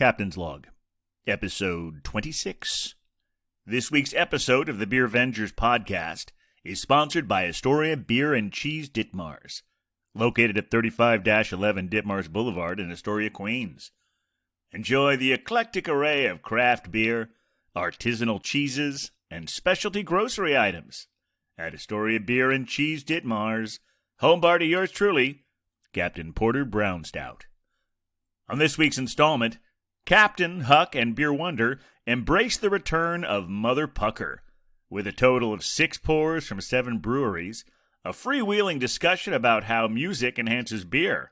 Captain's Log, Episode 26. This week's episode of the Beer Avengers podcast is sponsored by Astoria Beer and Cheese Ditmars, located at 35-11 Ditmars Boulevard in Astoria, Queens. Enjoy the eclectic array of craft beer, artisanal cheeses, and specialty grocery items at Astoria Beer and Cheese Ditmars, home bar to yours truly, Captain Porter Brown Stout. On this week's installment, Captain, Huck, and Beer Wonder embrace the return of Motherpucker, with a total of 6 pours from 7 breweries, a freewheeling discussion about how music enhances beer.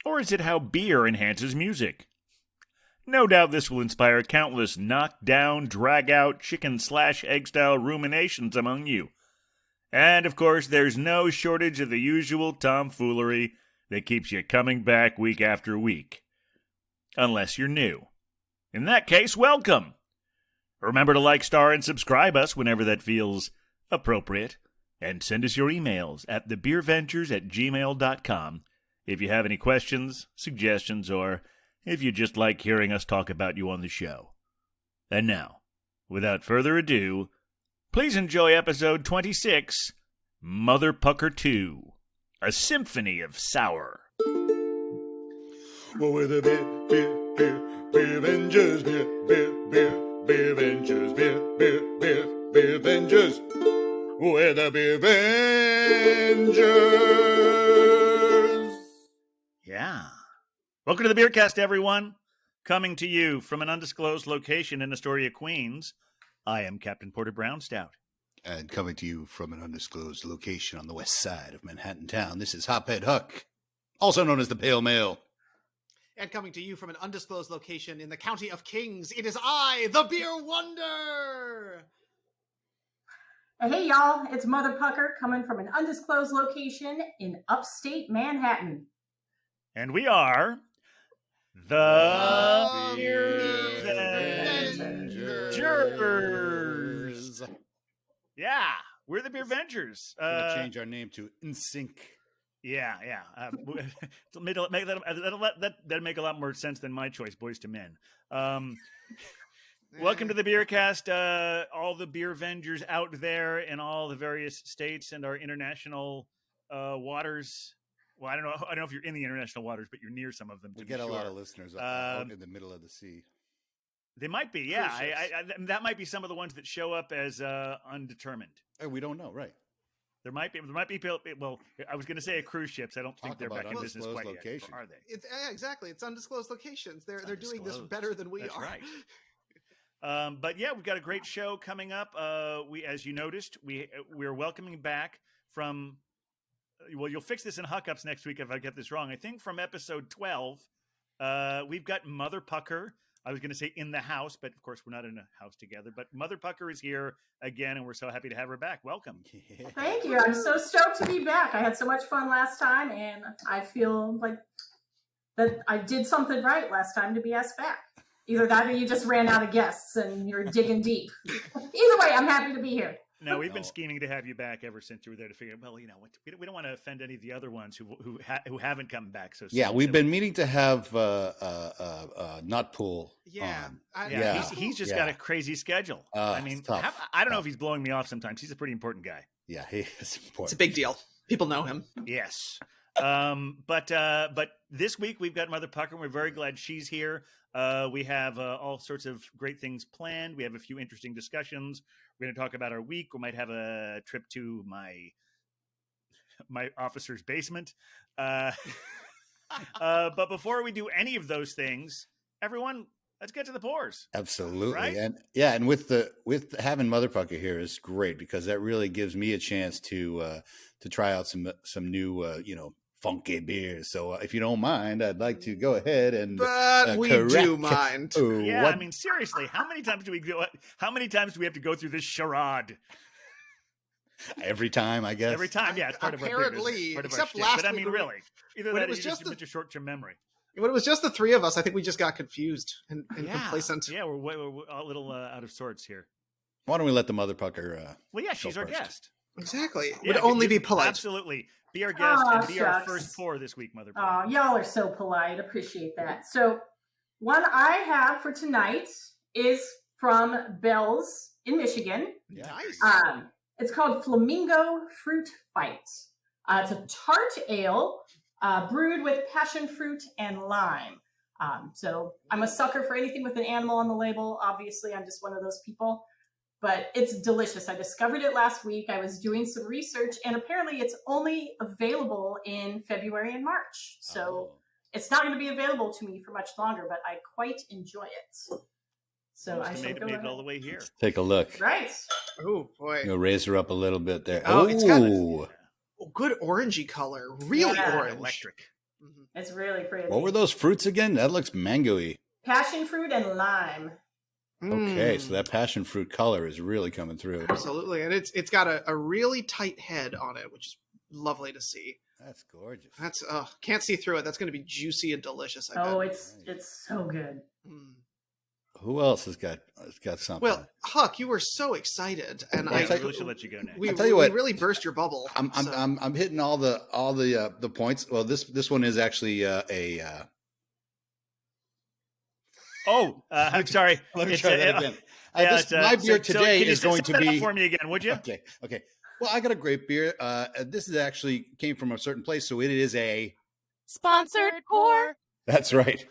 Or is it how beer enhances music? No doubt this will inspire countless knock-down, drag-out, chicken-slash-egg-style ruminations among you. And, of course, there's no shortage of the usual tomfoolery that keeps you coming back week after week. Unless you're new. In that case, welcome! Remember to like, star, and subscribe us whenever that feels appropriate. And send us your emails at thebeerventures@gmail.com if you have any questions, suggestions, or if you just like hearing us talk about you on the show. And now, without further ado, please enjoy episode 26, Motherpucker 2, A Symphony of Sour. Well, we're the beer Avengers, beer Avengers, beer Avengers. We're the beer Avengers. Yeah. Welcome to the Beercast, everyone. Coming to you from an undisclosed location in Astoria, Queens, I am Captain Porter Brown Stout. And coming to you from an undisclosed location on the west side of Manhattan town, this is Hophead Huck, also known as the Pale Male. And coming to you from an undisclosed location in the county of Kings, it is I, the Beer Wonder! Hey y'all, it's Motherpucker coming from an undisclosed location in upstate Manhattan. And we are the Beer Avengers. Yeah, we're the Beer Avengers. We're going to change our name to NSYNC. Yeah. That'll make a lot more sense than my choice, Boys to Men. Welcome to the Beercast, all the Beer Avengers out there in all the various states and our international waters. Well, I don't know if you're in the international waters, but you're near some of them. We get a lot of listeners out in the middle of the sea. They might be, yeah. I that might be some of the ones that show up as undetermined. We don't know, right? There might be people. Well, I was going to say cruise ships. I don't think they're back in business quite yet. Are they? Exactly. It's undisclosed locations. They're doing this better than we That's are. Right. But yeah, we've got a great show coming up. As you noticed, we're welcoming back from. Well, you'll fix this in Huckups next week if I get this wrong. I think from episode 12, we've got Motherpucker. I was going to say in the house, but of course we're not in a house together. But Motherpucker is here again, and we're so happy to have her back. Welcome. Yeah. Thank you. I'm so stoked to be back. I had so much fun last time, and I feel like that I did something right last time to be asked back. Either that or you just ran out of guests and you're digging deep. Either way, I'm happy to be here. No, we've been scheming to have you back ever since you were there to figure. Well, you know, we don't want to offend any of the other ones who haven't come back. So yeah, we've been meaning to have Nutpool. Yeah, he's just got a crazy schedule. I mean, I don't know if he's blowing me off sometimes. He's a pretty important guy. Yeah, he is important. It's a big deal. People know him. Yes. But this week we've got Motherpucker, and we're very glad she's here. We have all sorts of great things planned. We have a few interesting discussions. We're going to talk about our week. We might have a trip to my officer's basement. But before we do any of those things, everyone, let's get to the pours. Absolutely. Right? And with having Motherpucker here is great because that really gives me a chance to try out some new funky beers. So if you don't mind, I'd like to go ahead and but we do mind. Yeah, I mean seriously, how many times do we have to go through this charade? Every time, I guess. Every time, yeah, it's part apparently, of our except shit. last But I week mean, really, either when that it was or just a short-term memory. When it was just the three of us, I think we just got confused and complacent. Yeah, we're a little out of sorts here. Why don't we let the Motherpucker? Well, yeah, she's our guest. Exactly. It Yeah, would only be polite. Absolutely. Be our guest and be our shucks. first pour this week, Motherpucker. Oh, y'all are so polite. Appreciate that. So One I have for tonight is from Bell's in Michigan. Yeah. Nice. It's called Flamingo Fruit Fight. It's a tart ale brewed with passion fruit and lime. So I'm a sucker for anything with an animal on the label. Obviously, I'm just one of those people. But it's delicious. I discovered it last week. I was doing some research, and apparently it's only available in February and March. So it's not going to be available to me for much longer, but I quite enjoy it. So I shall go made it ahead. all the way here. Take a look. Right. Oh boy. You'll raise her up a little bit there. Oh, it's got Ooh. good orangey color. Really Yeah. orange. Electric. Mhm. It's really pretty. What were those fruits again? That looks mango-y. Passion fruit and lime. Okay, Mm. so that passion fruit color is really coming through. Absolutely. And it's got a really tight head on it, which is lovely to see. That's gorgeous. That's can't see through it. That's going to be juicy and delicious. I Oh, bet. it's so good. Mm. Who else has got something? Well, Huck, you were so excited, and Well, I I'll tell really should let you go next. we, I'll tell you we what. really burst your bubble. I'm hitting all the points. Well, this one is actually a. I'm sorry. Let me It's try a- that again. yeah, My beer today can you is going to set that up be for me again, would you? Okay. Well, I got a great beer. This is actually came from a certain place, so it is a. Sponsored pour. That's right.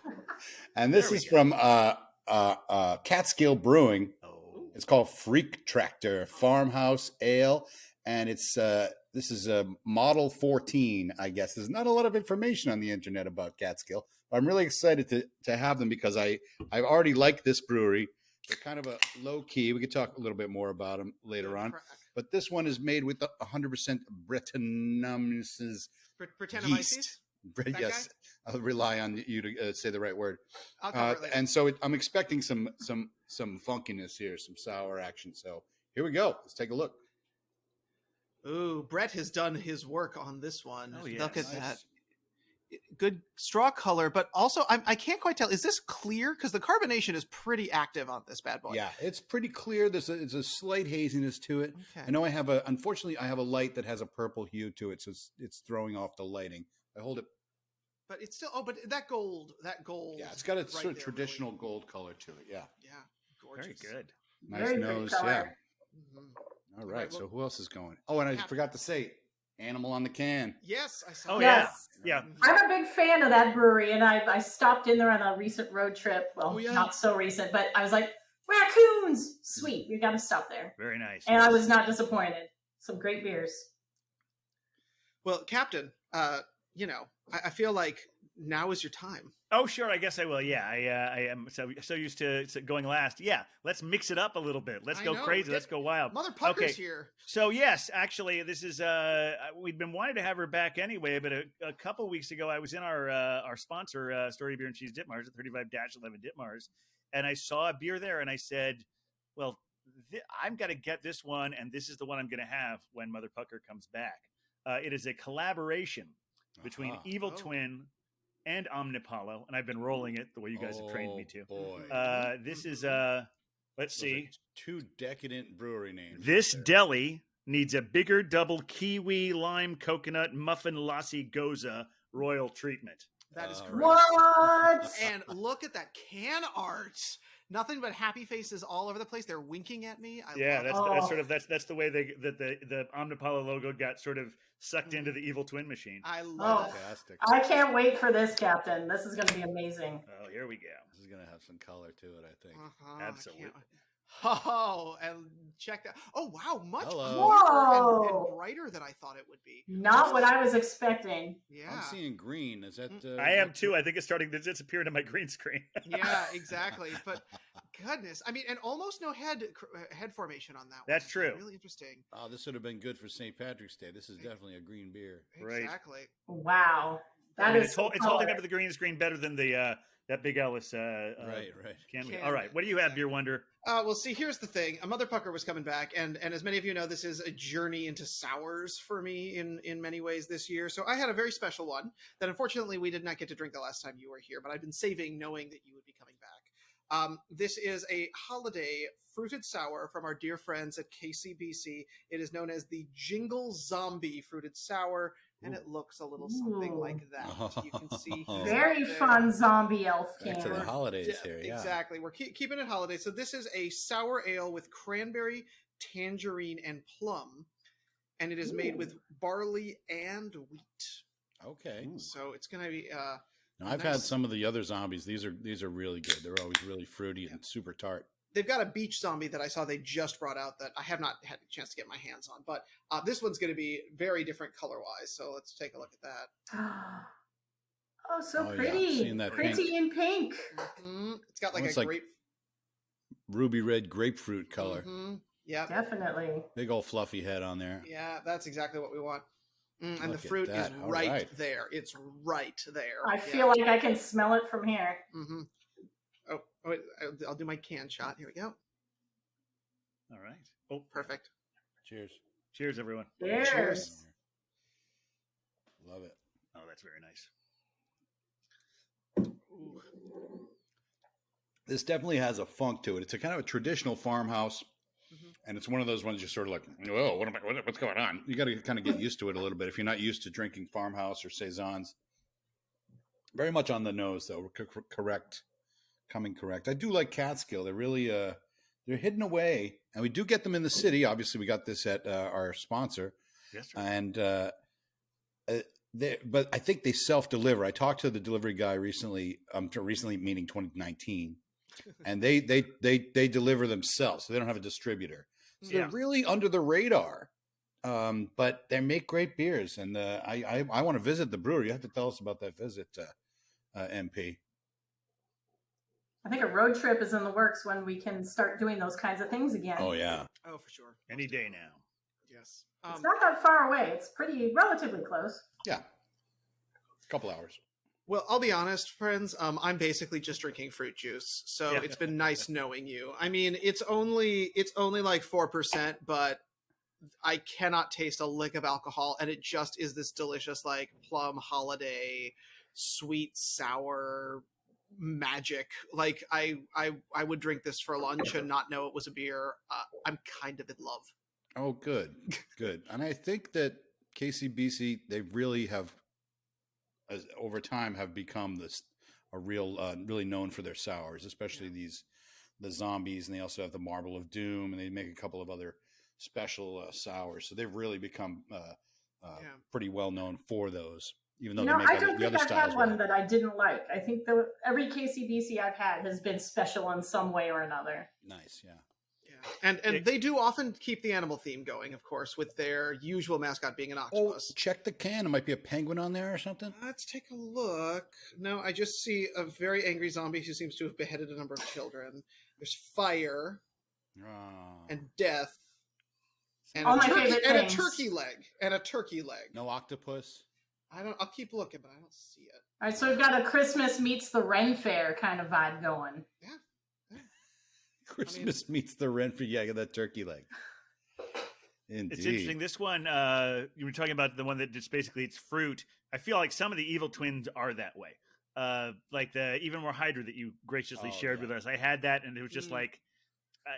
And this There we is go. from Catskill Brewing. Oh. It's called Freak Tractor Farmhouse Ale, and it's this is a Model 14, I guess. There's not a lot of information on the internet about Catskill. But I'm really excited to have them because I've already liked this brewery. They're kind of a low key. We could talk a little bit more about them later on. But this one is made with 100% Brettanomyces Brettanomyces? yeast. That Yes, I'll rely on you to say the right word. I'll cover it later. And so I'm expecting some funkiness here, some sour action. So here we go. Let's take a look. Ooh, Brett has done his work on this one. Oh, yes. Look at Nice. that. Good straw color, but also I can't quite tell. Is this clear? Because the carbonation is pretty active on this bad boy. Yeah, it's pretty clear. There's a slight haziness to it. Okay. I know unfortunately I have a light that has a purple hue to it, so it's throwing off the lighting. I hold it. But it's still but that gold. Yeah, it's got a right sort of there, traditional really. gold color to it. Yeah, Yeah, gorgeous. Very good. nice Very pretty nose. color. Yeah. Mhm. All Right, right. well- So who else is going? Oh, and I Cap- forgot to say, animal on the can. Yes, I saw. Oh, that. yeah. Mhm. I'm a big fan of that brewery, and I stopped in there on a recent road trip. Well, Oh, yeah. not so recent, but I was like, raccoons! Sweet, we got to stop there. Very nice. And I was not disappointed. Some great beers. Well, Captain, I feel like now is your time. Oh, sure. I guess I will. Yeah, I am so used to going last. Yeah, let's mix it up a little bit. Let's I go know. crazy. Let's go wild. Motherpucker's Okay. here. So yes, actually, this is we've been wanting to have her back anyway, but a couple weeks ago, I was in our sponsor, Story Beer and Cheese Ditmars at 35-11 Ditmars, and I saw a beer there, and I said, "Well, I'm going to get this one, and this is the one I'm going to have when Motherpucker comes back." It is a collaboration between Aha. Evil Oh. Twin and Omnipollo, and I've been rolling it the way you guys have trained me to. Boy. This is let's Those are see. two decadent brewery names. This right there. deli needs a bigger double kiwi lime coconut muffin lassi goza royal treatment. That is All correct. What? And look at that can art. Nothing but happy faces all over the place. They're winking at me. I Yeah, love that's it. that's Oh. sort of that's the way the Omnipollo logo got sort of sucked into the Evil Twin machine. I love Oh. it. Fantastic. I can't wait for this, Captain. This is going to be amazing. Oh, here we go. This is gonna have some color to it, I think. Uh-huh, I Absolutely. can't- Oh, and check that. Oh, wow. Much Hello. clearer and Whoa. brighter than I thought it would be. Not what I was expecting. Yeah. I'm seeing green. Is that? I am too. I think it's starting to disappear into my green screen. Yeah, exactly. But goodness, I mean, and almost no head formation on that one. That's true. Really interesting. Oh, this would have been good for St. Patrick's Day. This is definitely a green beer. Right. Exactly. Wow. I That mean, is it's holding color. up to the green screen better than the that Big Ellis Right. can we? Can All right, we? what do you have, Beer Wonder? Well, see, here's the thing. A Motherpucker was coming back, and as many of you know, this is a journey into sours for me in many ways this year. So I had a very special one that unfortunately we did not get to drink the last time you were here, but I've been saving knowing that you would be coming back. This is a holiday fruited sour from our dear friends at KCBC. It is known as the Jingle Zombie Fruited Sour. and it looks a little something like that. You can see he's Very up there. fun zombie elf Back to the can. holidays here, yeah. Exactly. We're keeping it holiday. So this is a sour ale with cranberry, tangerine, and plum, and it is made with barley and wheat. Okay. So it's going to be. Now, I've had some of the other zombies. These are really good. They're always really fruity and super tart. They've got a beach zombie that I saw they just brought out that I have not had a chance to get my hands on, but this one's going to be very different color-wise. So let's take a look at that. Oh, so Oh, pretty. yeah. Seeing that Pretty in pink. Mm-hmm. It's got like Almost a like grape. Ruby red grapefruit color. Mm-hmm. Yeah. Definitely. Big old fluffy head on there. Yeah, that's exactly what we want. And Look the at fruit is that. All right, right. there. It's right there. I feel like I can smell it from here. Mm-hmm. Oh, wait, I'll do my can shot. Here we go. All right. Oh, Perfect. Cheers. cheers, everyone. Cheers. Love it. Oh, that's very nice. Ooh. This definitely has a funk to it. It's a kind of a traditional farmhouse, and it's one of those ones you're sort of like, whoa, what's going on? You got to kind of get used to it a little bit if you're not used to drinking farmhouse or saisons. Very much on the nose, though. Correct. I do like Catskill. They're really they're hidden away, and we do get them in the city. Obviously, we got this at our sponsor, Yes, sir. and but I think they self-deliver. I talked to the delivery guy recently. Recently meaning 2019, and they deliver themselves, so they don't have a distributor. So Yeah. they're really under the radar. But they make great beers, and I want to visit the brewery. You have to tell us about that visit, MP. I think a road trip is in the works when we can start doing those kinds of things again. Oh yeah, Oh, for sure. Any day now. Yes. It's not that far away. It's relatively close. yeah. A couple hours. Well, I'll be honest, friends. I'm basically just drinking fruit juice, so Yeah. it's been nice knowing you. I mean, it's only like 4%, but I cannot taste a lick of alcohol, and it just is this delicious, like plum holiday, sweet sour magic. Like I would drink this for lunch and not know it was a beer. I'm kind of in love. Oh, good. And I think that KCBC, they really have, over time, have become a real, really known for their sours, especially the zombies, and they also have the Marble of Doom, and they make a couple of other special sours. So they've really become pretty well known for those, even though they make I don't the think other I've styles. had one that I didn't like. I think every KCBC I've had has been special in some way or another. Nice, yeah. Yeah, and they do often keep the animal theme going, of course, with their usual mascot being an Oh, octopus. check the can. It might be a penguin on there or something. Let's take a look. No, I just see a very angry zombie who seems to have beheaded a number of children. There's fire Oh. and death. And All a my turkey, favorite and a things. turkey leg. And a turkey leg. No octopus. I'll keep looking, but I don't see it. All right, so we've got a Christmas meets the Ren Fair kind of vibe going. Yeah. Christmas meets the rent for that turkey leg. Indeed. It's interesting. This one, you were talking about the one that just basically it's fruit. I feel like some of the evil twins are that way. Like the even more Hydra that you graciously shared with us. I had that, and it was just like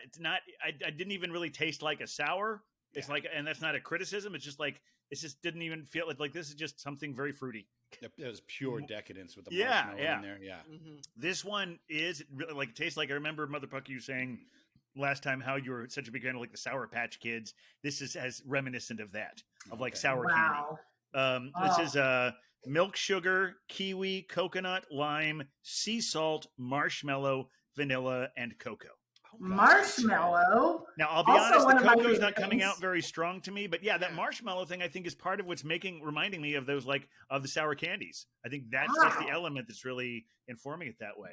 it's not. I didn't even really taste like a sour. It's like, and that's not a criticism. It's just like it just didn't even feel like this is just something very fruity. It was pure decadence with the Yeah, marshmallow yeah. in there. Yeah. Mm-hmm. This one is really like it tastes like I remember Motherpucker you saying last time how you were such a big fan of like the Sour Patch Kids. This is as reminiscent of that, of like sour Wow. candy. This is milk sugar, kiwi, coconut, lime, sea salt, marshmallow, vanilla, and cocoa. Marshmallow. Now, I'll be Also honest, one the of my cocoa's favorite not coming things. out very strong to me, but yeah, that marshmallow thing I think is part of what's reminding me of those like of the sour candies. I think that's the element that's really informing it that way.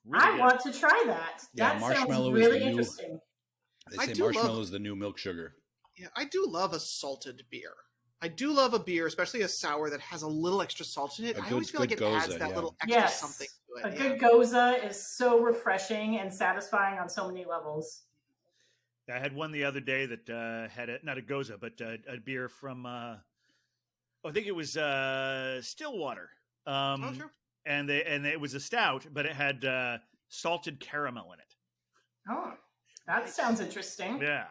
Really I good. want to try that. Yeah, That marshmallow sounds is really the new- interesting. They I say do marshmallow love- is the new milk sugar. Yeah, I do love a salted beer. I do love a beer, especially a sour that has a little extra salt in it. I always feel like it good adds goza, that yeah. little extra Yes. something to A it. good goza is so refreshing and satisfying on so many levels. I had one the other day that had not a goza, but a beer from I think it was Stillwater. Oh, sure. And it was a stout, but it had salted caramel in it. Oh, that sounds interesting. Yeah.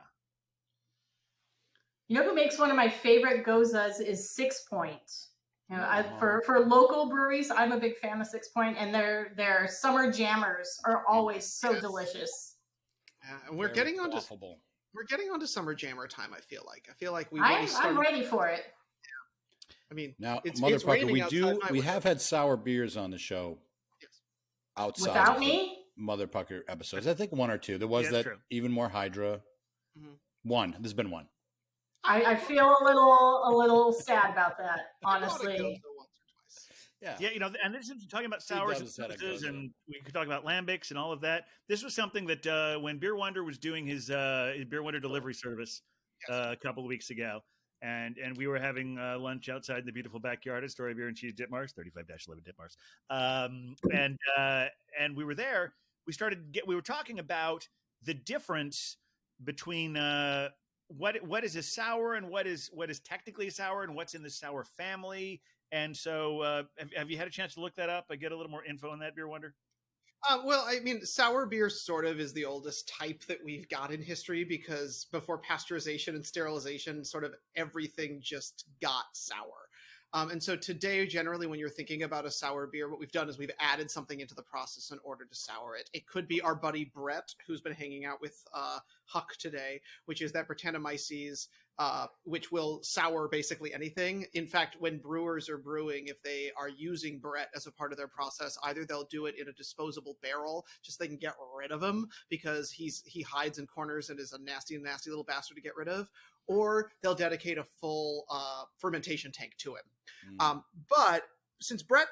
You know who makes one of my favorite gozas is Six Point. You know, for local breweries, I'm a big fan of Six Point, and their summer jammers are always so delicious. And we're getting onto summer jammer time. I feel like we really started. I'm ready for it. I mean, now, it's Motherpucker, raining we have had sour beers on the show. Yes. Outside Without of me? Motherpucker episodes. I think one or two. There was that true. Even More Hydra. Mm-hmm. One. There's been one. I feel a little sad about that, honestly. Yeah. Yeah, and this is talking about sours and sodas, and we could talk about lambics and all of that. This was something that when Beer Wonder was doing his Beer Wonder delivery service a couple of weeks ago, and we were having lunch outside in the beautiful backyard at Story Beer and Cheese Ditmars, 35-11 Ditmars, and we were there. We were talking about the difference between what is a sour and what is technically a sour and what's in the sour family. And so have you had a chance to look that up? I get a little more info on that, Beer Wonder. Well, I mean, sour beer sort of is the oldest type that we've got in history, because before pasteurization and sterilization, sort of everything just got sour. And so today, generally, when you're thinking about a sour beer, what we've done is we've added something into the process in order to sour it. It could be our buddy Brett, who's been hanging out with Huck today, which is that Brettanomyces, which will sour basically anything. In fact, when brewers are brewing, if they are using Brett as a part of their process, either they'll do it in a disposable barrel, just so they can get rid of him, because he hides in corners and is a nasty little bastard to get rid of, or they'll dedicate a full fermentation tank to him. But since Brett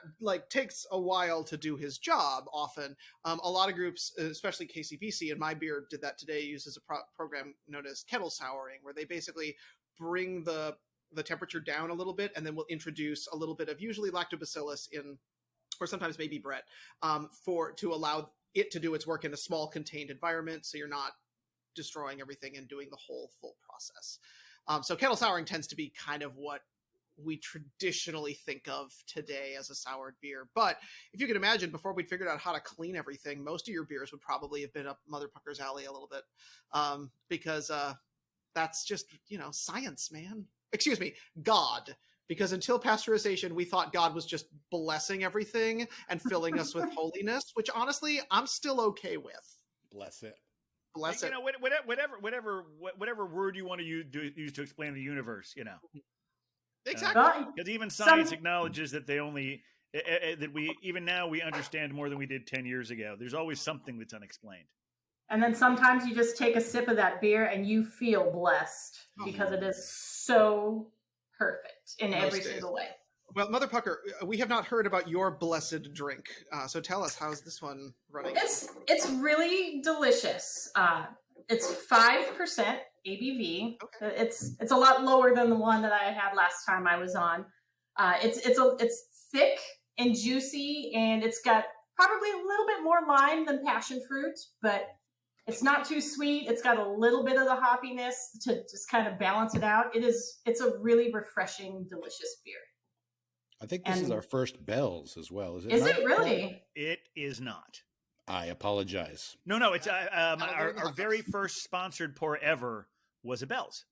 takes a while to do his job, often a lot of groups, especially KCBC, and my beer did that today, uses a program known as Kettle Souring, where they basically bring the temperature down a little bit, and then we'll introduce a little bit of usually lactobacillus in, or sometimes maybe Brett, to allow it to do its work in a small contained environment, so you're not destroying everything and doing the whole full process. So kettle souring tends to be kind of what we traditionally think of today as a soured beer. But if you can imagine, before we'd figured out how to clean everything, most of your beers would probably have been up Motherpucker's alley a little bit, because that's just, science, man. Excuse me, God. Because until pasteurization, we thought God was just blessing everything and filling us with holiness, which honestly, I'm still okay with. Bless it. Bless it. Whatever word you want to use to explain the universe, Exactly. Because even science acknowledges that we understand more than we did 10 years ago. There's always something that's unexplained. And then sometimes you just take a sip of that beer and you feel blessed because it is so perfect in every single way. Well, Motherpucker, we have not heard about your blessed drink. So tell us, how's this one running? It's really delicious. It's 5% ABV. Okay. It's a lot lower than the one that I had last time I was on. It's thick and juicy, and it's got probably a little bit more lime than passion fruit, but it's not too sweet. It's got a little bit of the hoppiness to just kind of balance it out. It's a really refreshing, delicious beer. I think this is our first Bell's as well. Is it? Is it really? It is not. I apologize. No. It's our very first sponsored pour ever was a Bell's.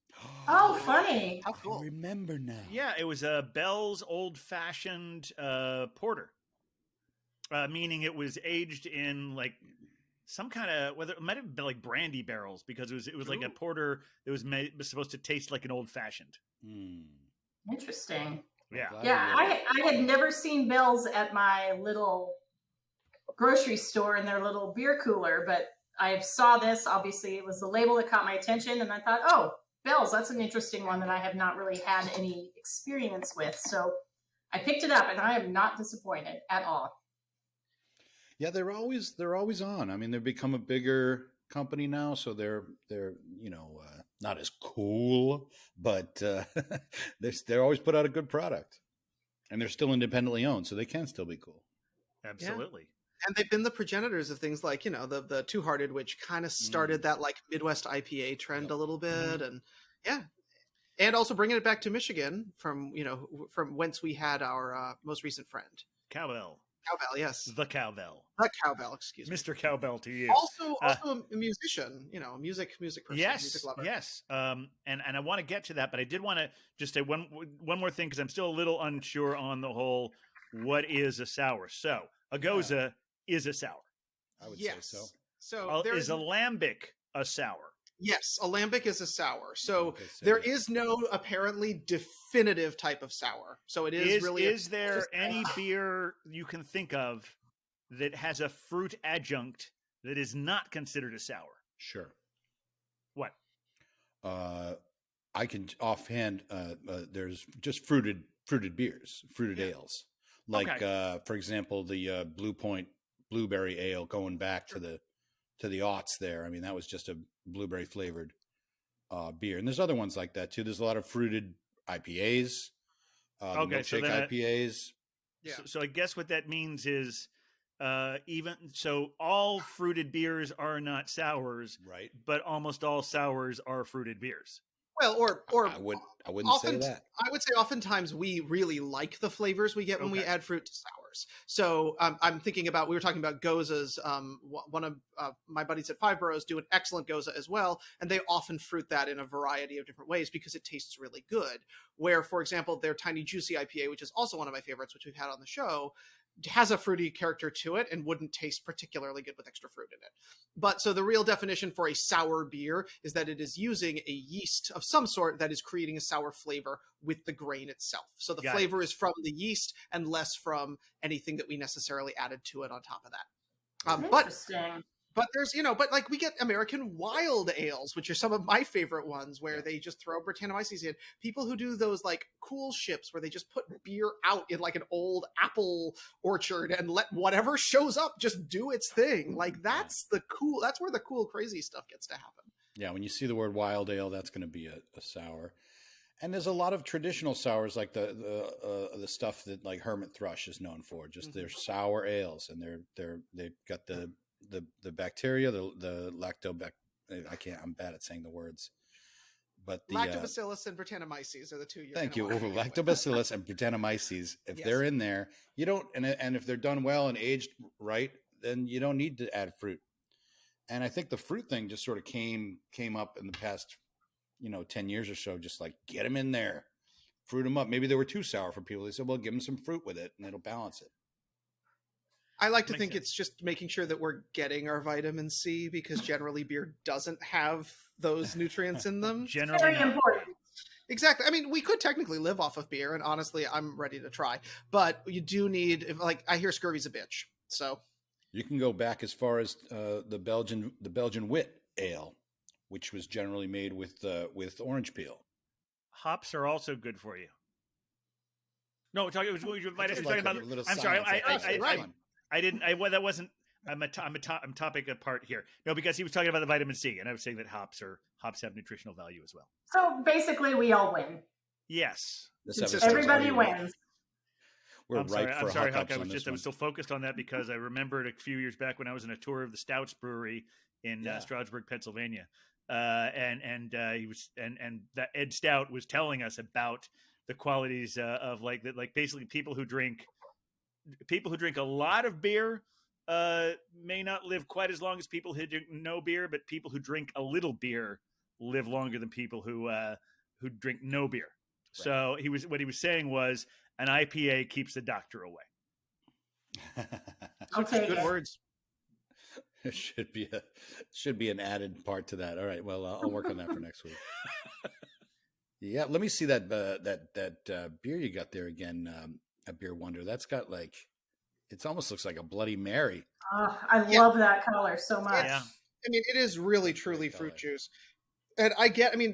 Oh, funny! How cool! I remember now. Yeah, it was a Bell's old fashioned porter, meaning it was aged in some kind of, whether it might have been brandy barrels, because it was like a porter that was supposed to taste like an old fashioned. Interesting. Yeah. I had never seen Bell's at my little grocery store in their little beer cooler, but I saw this. Obviously, it was the label that caught my attention, and I thought, oh, Bell's, that's an interesting one that I have not really had any experience with. So I picked it up, and I am not disappointed at all. Yeah, they're always on. I mean, they've become a bigger company now, so they're not as cool, but they're always put out a good product, and they're still independently owned, so they can still be cool. Absolutely. Yeah. And they've been the progenitors of things like the Two Hearted, which kind of started that Midwest IPA trend a little bit, and also bringing it back to Michigan from whence we had our most recent friend. Cowbell. Cowbell, yes. The Cowbell. The Cowbell, excuse me. Mr. Cowbell to you. Also a musician, a music person, music lover. Yes. And I want to get to that, but I did want to just say one more thing because I'm still a little unsure on the whole what is a sour. So a goza is a sour. I would say so. So is a lambic a sour? Yes, alembic is a sour. So there is no apparently definitive type of sour. So it is really. Is there any beer you can think of that has a fruit adjunct that is not considered a sour? Sure. What? I can offhand. There's just fruited beers, fruited ales, like for example the Blue Point blueberry ale, going back to the aughts there. I mean, that was just a blueberry flavored beer, and there's other ones like that too. There's a lot of fruited IPAs, milkshake IPAs. Yeah. So I guess what that means is all fruited beers are not sours, right? But almost all sours are fruited beers. Well, or I wouldn't say that. I would say oftentimes we really like the flavors we get when we add fruit to sours. So I'm thinking about, we were talking about gozas. One of my buddies at Five Boroughs do an excellent goza as well, and they often fruit that in a variety of different ways because it tastes really good. Where, for example, their Tiny Juicy IPA, which is also one of my favorites, which we've had on the show, has a fruity character to it and wouldn't taste particularly good with extra fruit in it. But so the real definition for a sour beer is that it is using a yeast of some sort that is creating a sour flavor with the grain itself. So the flavor is from the yeast and less from anything that we necessarily added to it on top of that. Interesting. But there's, but like we get American wild ales, which are some of my favorite ones, where they just throw Brettanomyces in. People who do those like cool ships where they just put beer out in like an old apple orchard and let whatever shows up just do its thing. Like that's where the cool, crazy stuff gets to happen. Yeah, when you see the word wild ale, that's going to be a sour. And there's a lot of traditional sours, like the stuff that like Hermit Thrush is known for. Just their sour ales, and they've got the bacteria, the I'm bad at saying the words, but the Lactobacillus and Brettanomyces are the two. Thank you. Lactobacillus and Brettanomyces. If they're in there, you don't, and if they're done well and aged right, then you don't need to add fruit. And I think the fruit thing just sort of came up in the past, 10 years or so. Just like get them in there, fruit them up. Maybe they were too sour for people. They said, well, give them some fruit with it, and it'll balance it. I like to think it's just making sure that we're getting our vitamin C, because generally beer doesn't have those nutrients in them. Very important. Exactly. I mean, we could technically live off of beer, and honestly, I'm ready to try. But you do need, I hear scurvy's a bitch. So you can go back as far as the Belgian Wit ale, which was generally made with orange peel. Hops are also good for you. No, talking about. I'm sorry. I didn't. That wasn't. I'm topic apart here. No, because he was talking about the vitamin C, and I was saying that hops have nutritional value as well. So basically, we all win. Yes, everybody wins. I'm sorry, Huck. I was so focused on that because I remembered a few years back when I was on a tour of the Stouts Brewery in Stroudsburg, Pennsylvania, and that Ed Stout was telling us about the qualities of like basically people who drink a lot of beer may not live quite as long as people who drink no beer, but people who drink a little beer live longer than people who drink no beer. Right. So what he was saying was an IPA keeps the doctor away. Okay, good words. It should be an added part to that. All right. Well, I'll work on that for next week. Yeah. Let me see that beer you got there again. A Beer Wonder. That's got it almost looks like a Bloody Mary. I love that color so much. Yeah. I mean, it is really, truly fruit juice. And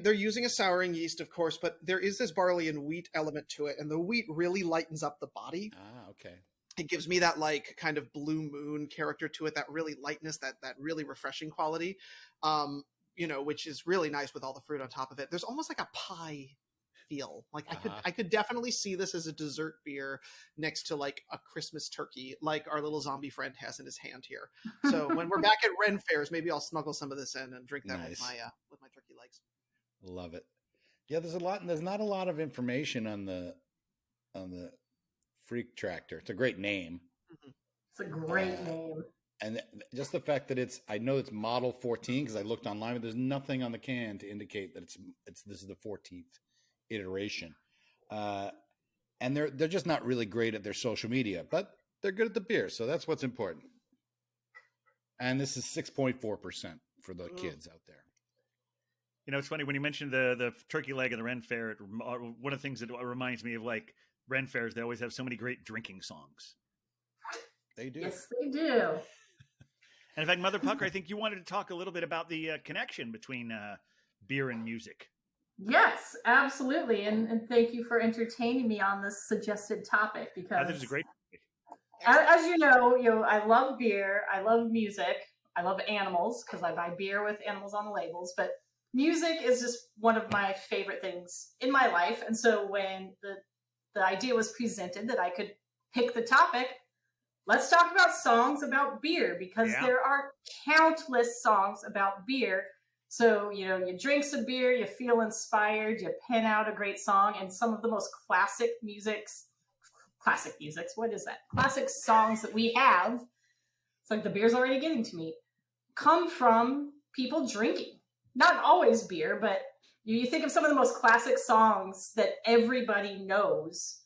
they're using a souring yeast, of course, but there is this barley and wheat element to it. And the wheat really lightens up the body. Okay. It gives me that kind of blue moon character to it, that really lightness, that really refreshing quality, which is really nice with all the fruit on top of it. There's almost like a pie feel. I could definitely see this as a dessert beer next to a Christmas turkey, like our little zombie friend has in his hand here. So when we're back at Ren fairs, maybe I'll smuggle some of this in and drink that with my turkey legs. Love it. Yeah, there's not a lot of information on the Freak Tractor. It's a great name. It's a great name. And just the fact that I know it's model 14 because I looked online, but there's nothing on the can to indicate that this is the 14th iteration. And they're just not really great at their social media, but they're good at the beer, so that's what's important. And this is 6.4% for the kids out there. You know, it's funny when you mentioned the turkey leg and the Ren Fair. One of the things that reminds me of like Ren Fairs, they always have so many great drinking songs. They do. Yes, they do. And in fact, Motherpucker, I think you wanted to talk a little bit about the connection between beer and music. Yes, absolutely. And thank you for entertaining me on this suggested topic because I think it's a great topic. As you know, I love beer, I love music, I love animals because I buy beer with animals on the labels, but music is just one of my favorite things in my life. And so when the idea was presented that I could pick the topic, let's talk about songs about beer because there are countless songs about beer. So, you drink some beer, you feel inspired, you pen out a great song, and some of the most classic songs that we have, it's like the beer's already getting to me, come from people drinking. Not always beer, but you think of some of the most classic songs that everybody knows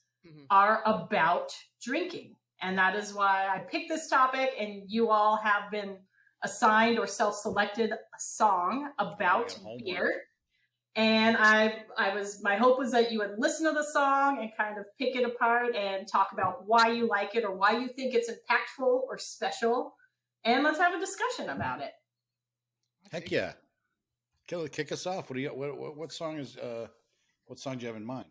are about drinking. And that is why I picked this topic, and you all have been assigned or self-selected a song about beer. And my hope was that you would listen to the song and kind of pick it apart and talk about why you like it or why you think it's impactful or special. And let's have a discussion about it. Heck yeah. Kick us off. What do you what song do you have in mind?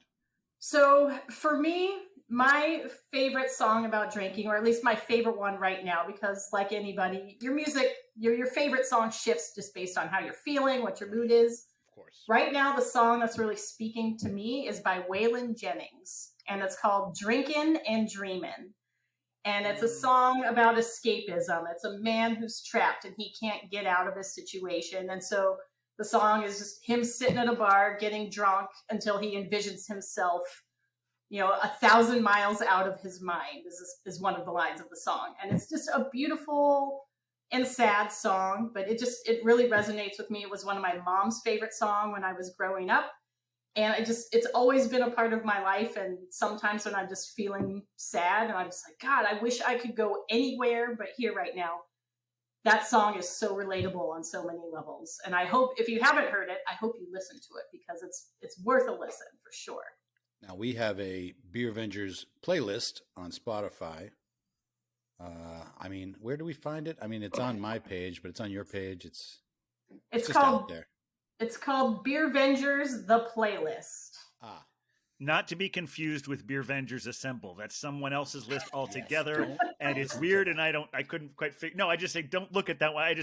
So for me, my favorite song about drinking, or at least my favorite one right now, because like anybody, your music, your favorite song shifts just based on how you're feeling, what your mood is. Of course. Right now, the song that's really speaking to me is by Waylon Jennings, and it's called Drinkin' and Dreamin'. And it's a song about escapism. It's a man who's trapped and he can't get out of his situation. And so the song is just him sitting at a bar, getting drunk until he envisions himself, 1,000 miles out of his mind is one of the lines of the song. And it's just a beautiful and sad song, but it really resonates with me. It was one of my mom's favorite songs when I was growing up. And it's always been a part of my life. And sometimes when I'm just feeling sad and I'm just like, God, I wish I could go anywhere but here right now. That song is so relatable on so many levels. And I hope if you haven't heard it, I hope you listen to it because it's worth a listen for sure. Now we have a Beer Avengers playlist on Spotify. Where do we find it? It's on my page, but it's on your page. It's just called out there. It's called Beer Avengers, the playlist. Not to be confused with Beer Avengers Assemble. That's someone else's list altogether. And it's weird. And I couldn't quite figure. No, I just say, don't look at that one.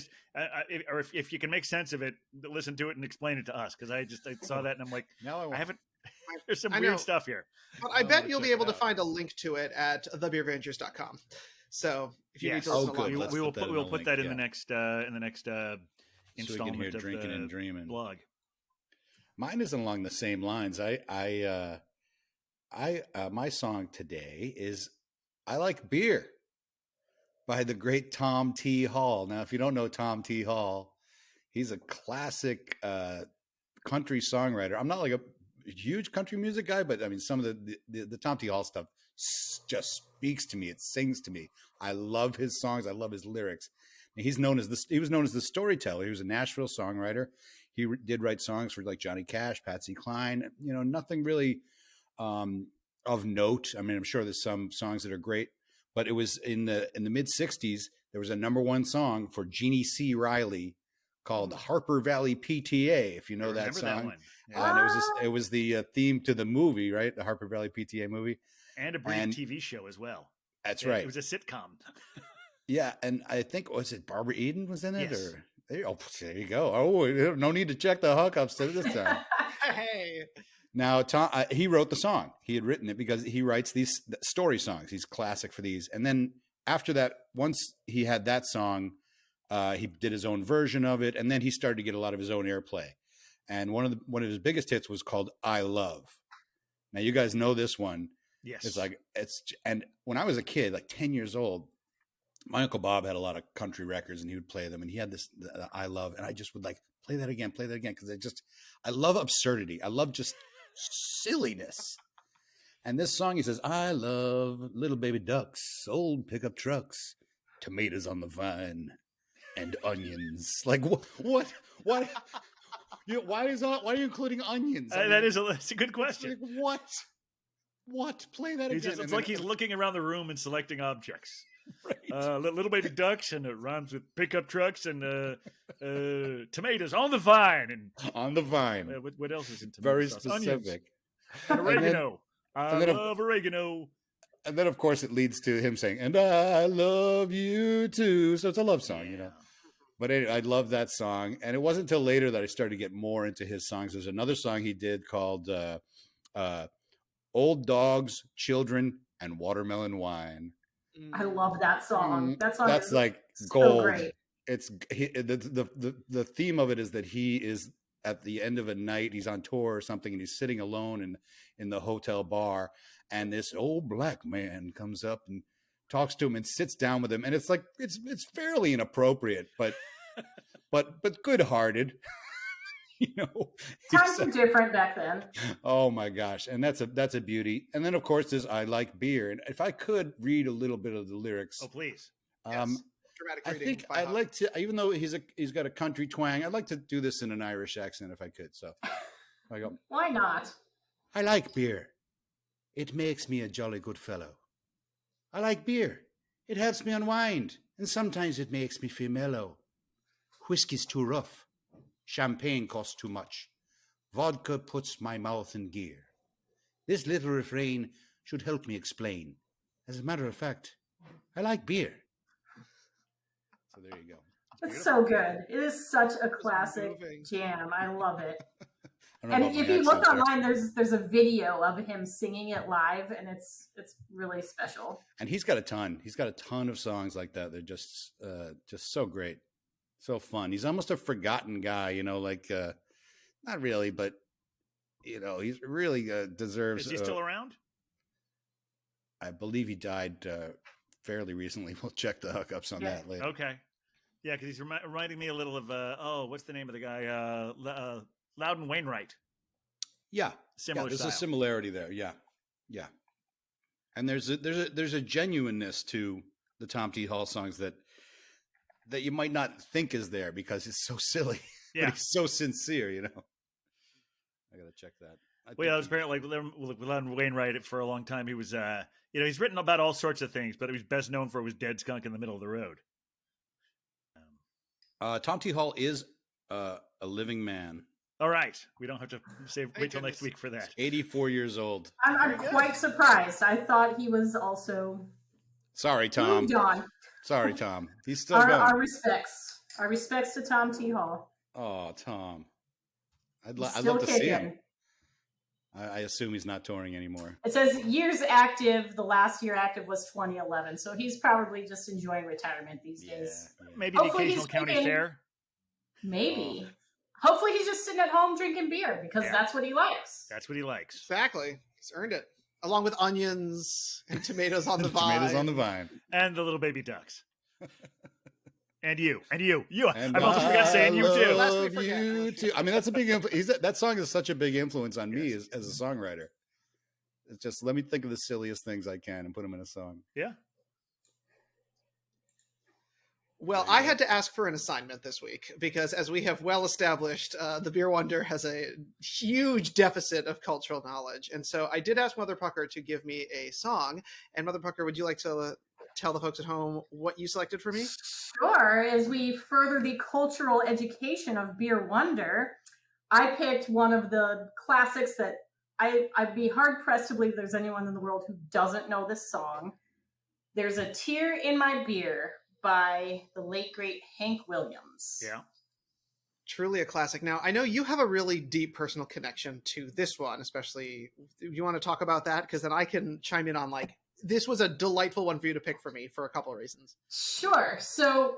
If you can make sense of it, listen to it and explain it to us. Cause I saw that and I'm like, I haven't, there's some weird stuff here. But I bet you'll be able to find a link to it at thebeeravengers.com. So if you need to listen along, we'll put that in the next installment of Drinking and Dreaming blog. Mine isn't along the same lines. My song today is "I Like Beer" by the great Tom T. Hall. Now, if you don't know Tom T. Hall, he's a classic country songwriter. I'm not like a huge country music guy, but some of the Tom T. Hall stuff just speaks to me. It sings to me. I love his songs. I love his lyrics. And he was known as the storyteller. He was a Nashville songwriter. He did write songs for like Johnny Cash, Patsy Cline, nothing really of note. I'm sure there's some songs that are great, but it was in the mid 60s, there was a #1 song for Jeannie C. Riley called Harper Valley PTA. If you know that song. That one. Yeah. And it was the theme to the movie, right? The Harper Valley PTA movie. And a brief TV show as well. That's right. It was a sitcom. Yeah. And I think, was it Barbara Eden was in it? Yes. There you go. Oh, no need to check the hookups this time. Hey. Now, Tom, he wrote the song. He had written it because he writes these story songs. He's classic for these. And then after that, once he had that song, he did his own version of it. And then he started to get a lot of his own airplay. And one of his biggest hits was called "I Love." Now, you guys know this one. Yes. And when I was a kid, like 10 years old, my Uncle Bob had a lot of country records and he would play them, and he had this I love, and I just would like play that again, because I love absurdity. I love just silliness. And this song, he says, I love little baby ducks, old pickup trucks, tomatoes on the vine, and onions. Like what? Why are you including onions? I mean, that's a good question. Like, what? Play that again. It's like he's looking around the room and selecting objects. Right. Little baby ducks, and it rhymes with pickup trucks, and tomatoes on the vine. And on the vine. What else is in tomato Very sauce? specific. And oregano. I love oregano. And then, of course, it leads to him saying, and I love you too. So it's a love song, you know. But anyway, I love that song. And it wasn't until later that I started to get more into his songs. There's another song he did called Old Dogs, Children, and Watermelon Wine. I love that song. That's like gold. So great. It's the theme of it is that he is at the end of a night, he's on tour or something, and he's sitting alone in the hotel bar, and this old black man comes up and talks to him and sits down with him, and it's like it's fairly inappropriate, but good-hearted. You know, times were different back then. Oh my gosh. And that's a beauty. And then of course there's I Like Beer. And if I could read a little bit of the lyrics. Oh, please. Dramatic I reading think I'd like to, even though he's got a country twang, I'd like to do this in an Irish accent if I could. So I go, why not? I like beer. It makes me a jolly good fellow. I like beer. It helps me unwind. And sometimes it makes me feel mellow. Whiskey's too rough. Champagne costs too much. Vodka puts my mouth in gear. This little refrain should help me explain. As a matter of fact, I like beer. So there you go. It's so good. It is such a classic jam. I love it. And if you look online, there's a video of him singing it live, and it's really special. And he's got a ton. He's got a ton of songs like that. They're just so great. So fun. He's almost a forgotten guy, you know, like not really, but you know, he's really deserves. Is he still around? I believe he died fairly recently. We'll check the hookups on that later. Okay. Yeah, because he's reminding me a little of what's the name of the guy? Loudon Wainwright. Yeah, similar. There's style. A similarity there. Yeah. And there's a genuineness to the Tom T. Hall songs that you might not think is there because it's so silly. Yeah. But he's so sincere, you know. I gotta check that. Well, it was apparently like Loudon Wainwright for a long time. He was, he's written about all sorts of things, but he was best known for his Dead Skunk in the Middle of the Road. Tom T. Hall is a living man. All right, we don't have to wait till next week for that. 84 years old. I'm quite surprised. I thought he was also. Sorry, Tom. Moved on. Sorry, Tom. He's still going. Our respects. Our respects to Tom T. Hall. Oh, Tom. I'd love to see him. I assume he's not touring anymore. It says years active. The last year active was 2011. So he's probably just enjoying retirement these days. Yeah. Maybe the occasional county fair. Maybe. Hopefully he's just sitting at home drinking beer because that's what he likes. That's what he likes. Exactly. He's earned it. Along with onions and tomatoes on the vine. Tomatoes on the vine. And the little baby ducks. And you. And I almost forgot saying you too. Love you too. I mean, that's a big influence. That song is such a big influence on me as a songwriter. It's just, let me think of the silliest things I can and put them in a song. Yeah. Well, I had to ask for an assignment this week because, as we have well established, the Beer Wonder has a huge deficit of cultural knowledge. And so I did ask Motherpucker to give me a song. And Motherpucker, would you like to tell the folks at home what you selected for me? Sure. As we further the cultural education of Beer Wonder, I picked one of the classics that I'd be hard-pressed to believe there's anyone in the world who doesn't know this song. There's a Tear in My Beer by the late, great Hank Williams. Yeah. Truly a classic. Now, I know you have a really deep personal connection to this one, especially. You want to talk about that? Because then I can chime in on, like, this was a delightful one for you to pick for me for a couple of reasons. Sure. So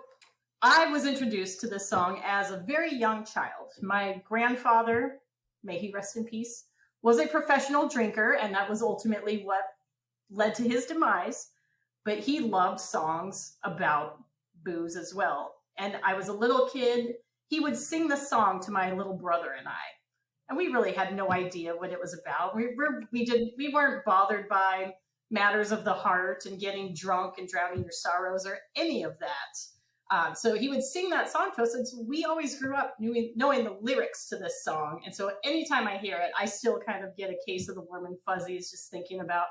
I was introduced to this song as a very young child. My grandfather, may he rest in peace, was a professional drinker, and that was ultimately what led to his demise. but he loved songs about booze as well. And I was a little kid. He would sing the song to my little brother and I. And we really had no idea what it was about. We weren't bothered by matters of the heart and getting drunk and drowning your sorrows or any of that. So he would sing that song to us. And so we always grew up knowing the lyrics to this song. And so anytime I hear it, I still kind of get a case of the warm and fuzzies, just thinking about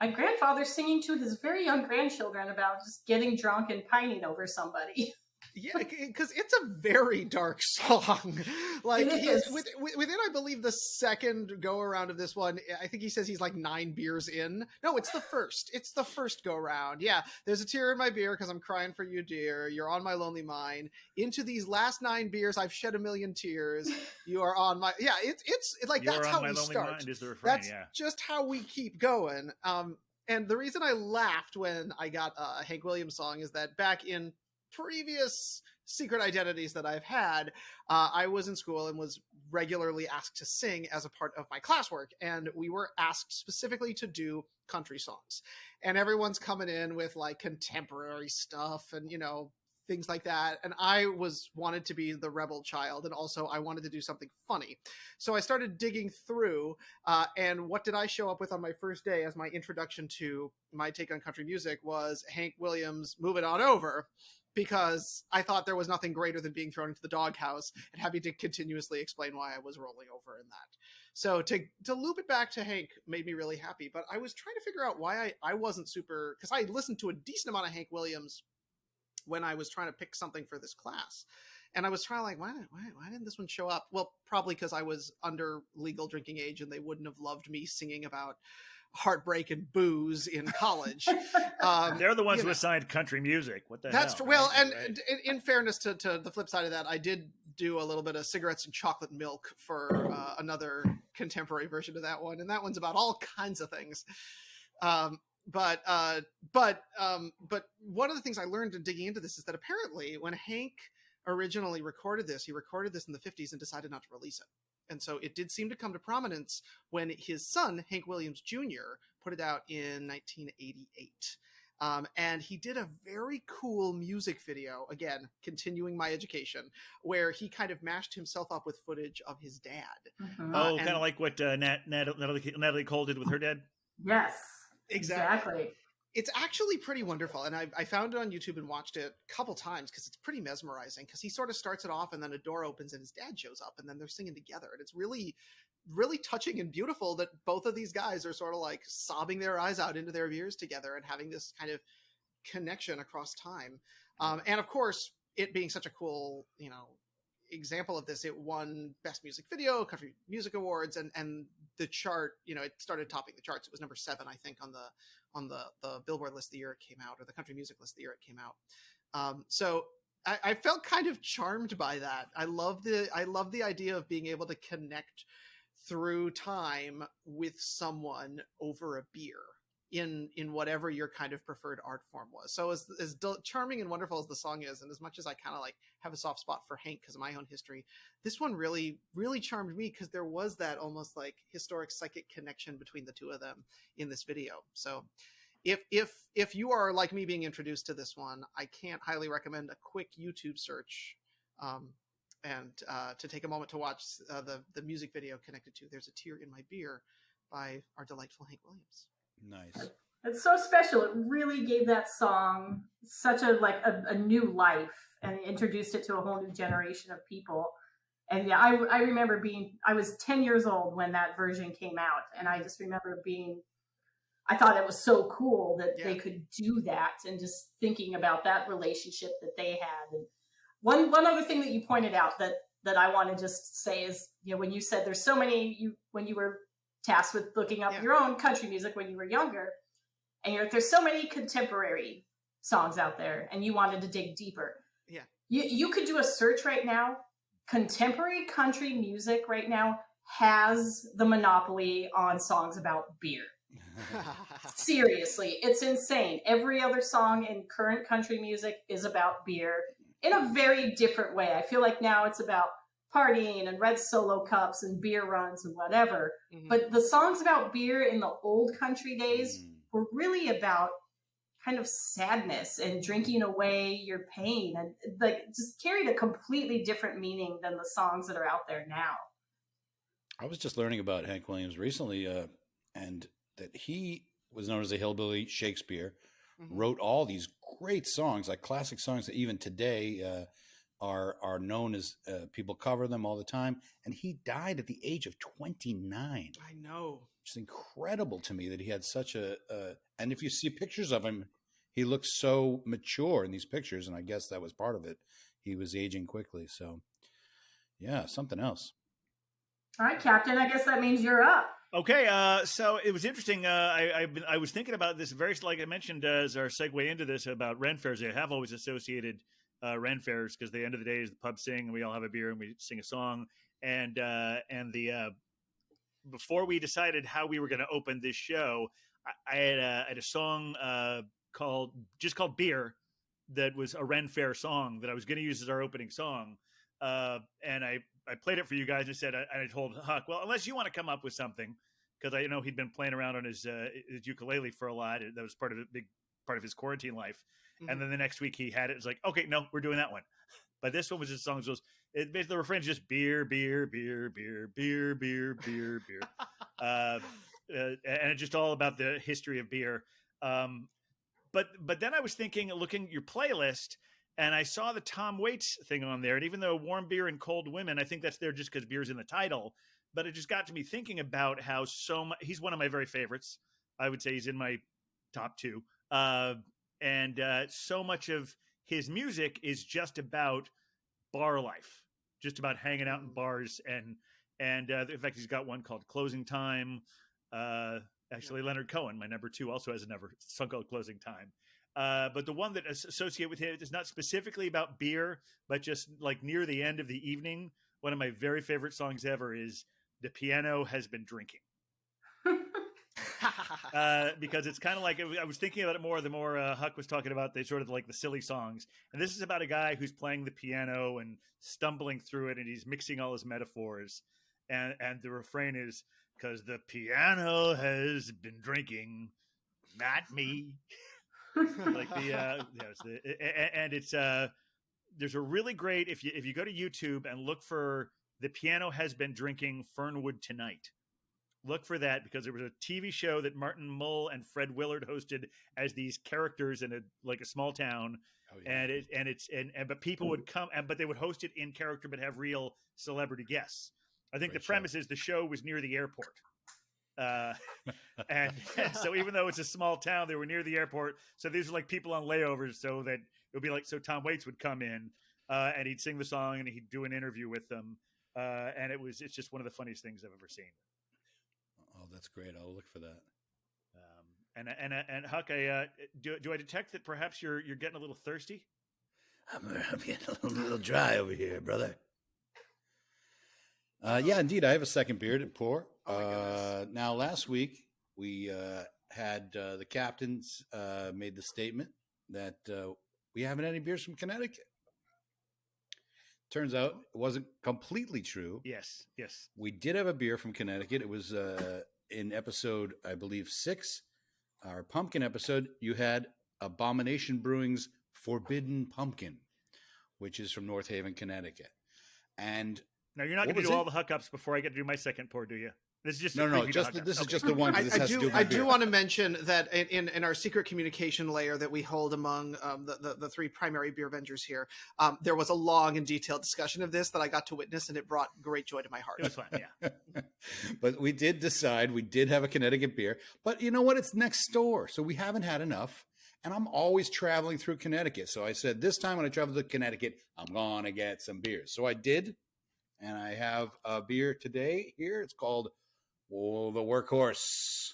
my grandfather singing to his very young grandchildren about just getting drunk and pining over somebody. Yeah, because it's a very dark song. Like within, I believe, the second go around of this one, I think he says he's like 9 beers in. No, it's the first. It's the first go round. Yeah, there's a tear in my beer because I'm crying for you, dear. You're on my lonely mind. Into these last 9 beers, I've shed a million tears. You are on my It's like You're that's on how my we lonely start. mind is the refrain, That's just how we keep going. And the reason I laughed when I got a Hank Williams song is that back in previous secret identities that I've had, I was in school and was regularly asked to sing as a part of my classwork. And we were asked specifically to do country songs. And everyone's coming in with like contemporary stuff and, things like that. And I wanted to be the rebel child. And also I wanted to do something funny. So I started digging through, and what did I show up with on my first day as my introduction to my take on country music was Hank Williams' Move It On Over, because I thought there was nothing greater than being thrown into the doghouse and having to continuously explain why I was rolling over in that. So to loop it back to Hank made me really happy, but I was trying to figure out why I wasn't super, because I listened to a decent amount of Hank Williams when I was trying to pick something for this class. And I was trying like, why didn't this one show up? Well, probably because I was under legal drinking age and they wouldn't have loved me singing about heartbreak and booze in college. They're the ones who assigned country music. What the hell? That's true. Well, and in fairness to the flip side of that, I did do a little bit of cigarettes and chocolate milk for another contemporary version of that one. And that one's about all kinds of things. But one of the things I learned in digging into this is that apparently when Hank originally recorded this, he recorded this in the 50s and decided not to release it. And so it did seem to come to prominence when his son, Hank Williams Jr., put it out in 1988. And he did a very cool music video, again, continuing my education, where he kind of mashed himself up with footage of his dad. Mm-hmm. Kind of like what Natalie Cole did with her dad? Yes. Exactly. It's actually pretty wonderful. And I found it on YouTube and watched it a couple times because it's pretty mesmerizing, because he sort of starts it off and then a door opens and his dad shows up and then they're singing together. And it's really, really touching and beautiful that both of these guys are sort of like sobbing their eyes out into their beers together and having this kind of connection across time. And of course, it being such a cool, example of this, it won Best Music Video, Country Music Awards, and the chart, it started topping the charts. It was number 7, I think, on the Billboard list the year it came out, or the country music list the year it came out. So I felt kind of charmed by that. I love the idea of being able to connect through time with someone over a beer in whatever your kind of preferred art form was. So as charming and wonderful as the song is, and as much as I kind of like have a soft spot for Hank because of my own history, this one really, really charmed me because there was that almost like historic psychic connection between the two of them in this video. So if you are like me being introduced to this one, I can't highly recommend a quick YouTube search and to take a moment to watch the music video connected to There's a Tear in My Beer by our delightful Hank Williams. Nice. It's so special. It really gave that song such a new life and introduced it to a whole new generation of people. And yeah, I remember I was 10 years old when that version came out. And I just remember I thought it was so cool that they could do that, and just thinking about that relationship that they had. And one other thing that you pointed out that I want to just say is, when you said there's so many, when you were tasked with looking up your own country music when you were younger, and you're like, there's so many contemporary songs out there, and you wanted to dig deeper. Yeah. You could do a search right now. Contemporary country music right now has the monopoly on songs about beer. Seriously, it's insane. Every other song in current country music is about beer in a very different way. I feel like now it's about partying and red Solo cups and beer runs and whatever. Mm-hmm. But the songs about beer in the old country days were really about kind of sadness and drinking away your pain, and like just carried a completely different meaning than the songs that are out there now. I was just learning about Hank Williams recently, and that he was known as a hillbilly Shakespeare, wrote all these great songs, like classic songs that even today are known as, people cover them all the time. And he died at the age of 29. I know. It's incredible to me that he had such and if you see pictures of him, he looks so mature in these pictures. And I guess that was part of it. He was aging quickly. So yeah, something else. All right, Captain, I guess that means you're up. Okay, so it was interesting. I was thinking about this very, like I mentioned as our segue into this about Ren fairs. I have always associated Ren fairs because the end of the day is the pub sing, and we all have a beer and we sing a song. And the before we decided how we were going to open this show, I had a song called Beer that was a Ren fair song that I was going to use as our opening song. And I played it for you guys and said, I told Huck, well, unless you want to come up with something, because I know he'd been playing around on his ukulele for a lot. That was a big part of his quarantine life. Mm-hmm. And then the next week he had it. It's like, okay, no, we're doing that one. But this one was his song. The refrain is just beer, beer, beer, beer, beer, beer, beer, beer. And it's just all about the history of beer. But then I was looking at your playlist, and I saw the Tom Waits thing on there. And even though Warm Beer and Cold Women, I think that's there just because beer's in the title. But it just got to me thinking about how he's one of my very favorites. I would say he's in my top two. And so much of his music is just about bar life, just about hanging out in bars. And in fact, he's got one called Closing Time. Actually, Leonard Cohen, my number two, also has a song called Closing Time. But the one that I associate with him is not specifically about beer, but just like near the end of the evening. One of my very favorite songs ever is "The Piano Has Been Drinking," because it's kind of like I was thinking about it more. The more Huck was talking about the sort of like the silly songs, and this is about a guy who's playing the piano and stumbling through it, and he's mixing all his metaphors, and the refrain is because the piano has been drinking, not me. Like and it's there's a really great if you go to YouTube and look for "The Piano Has Been Drinking Fernwood Tonight," look for that because there was a TV show that Martin Mull and Fred Willard hosted as these characters in a small town. Oh, yeah. But people would come but they would host it in character but have real celebrity guests. I think the premise is the show was near the airport. And so even though it's a small town, they were near the airport. So these are like people on layovers, so that it would be like, so Tom Waits would come in and he'd sing the song and he'd do an interview with them. And it's just one of the funniest things I've ever seen. Oh, that's great. I'll look for that. And Huck, do I detect that perhaps you're getting a little thirsty? I'm getting a little dry over here, brother. Yeah, indeed. I have a second beer to pour. Now, last week we had the captains made the statement that we haven't any beers from Connecticut. Turns out it wasn't completely true. Yes. We did have a beer from Connecticut. It was in episode, I believe, 6, our pumpkin episode. You had Abomination Brewing's Forbidden Pumpkin, which is from North Haven, Connecticut. And now you're not going to do all the hookups before I get to do my second pour, do you? This is just this is just the one. I do want to mention that in our secret communication layer that we hold among the three primary beer Avengers here, there was a long and detailed discussion of this that I got to witness, and it brought great joy to my heart. It was fun, yeah. But we did decide we did have a Connecticut beer, but you know what? It's next door, so we haven't had enough. And I'm always traveling through Connecticut, so I said this time when I travel to Connecticut, I'm gonna get some beers. So I did, and I have a beer today here. It's called the Workhorse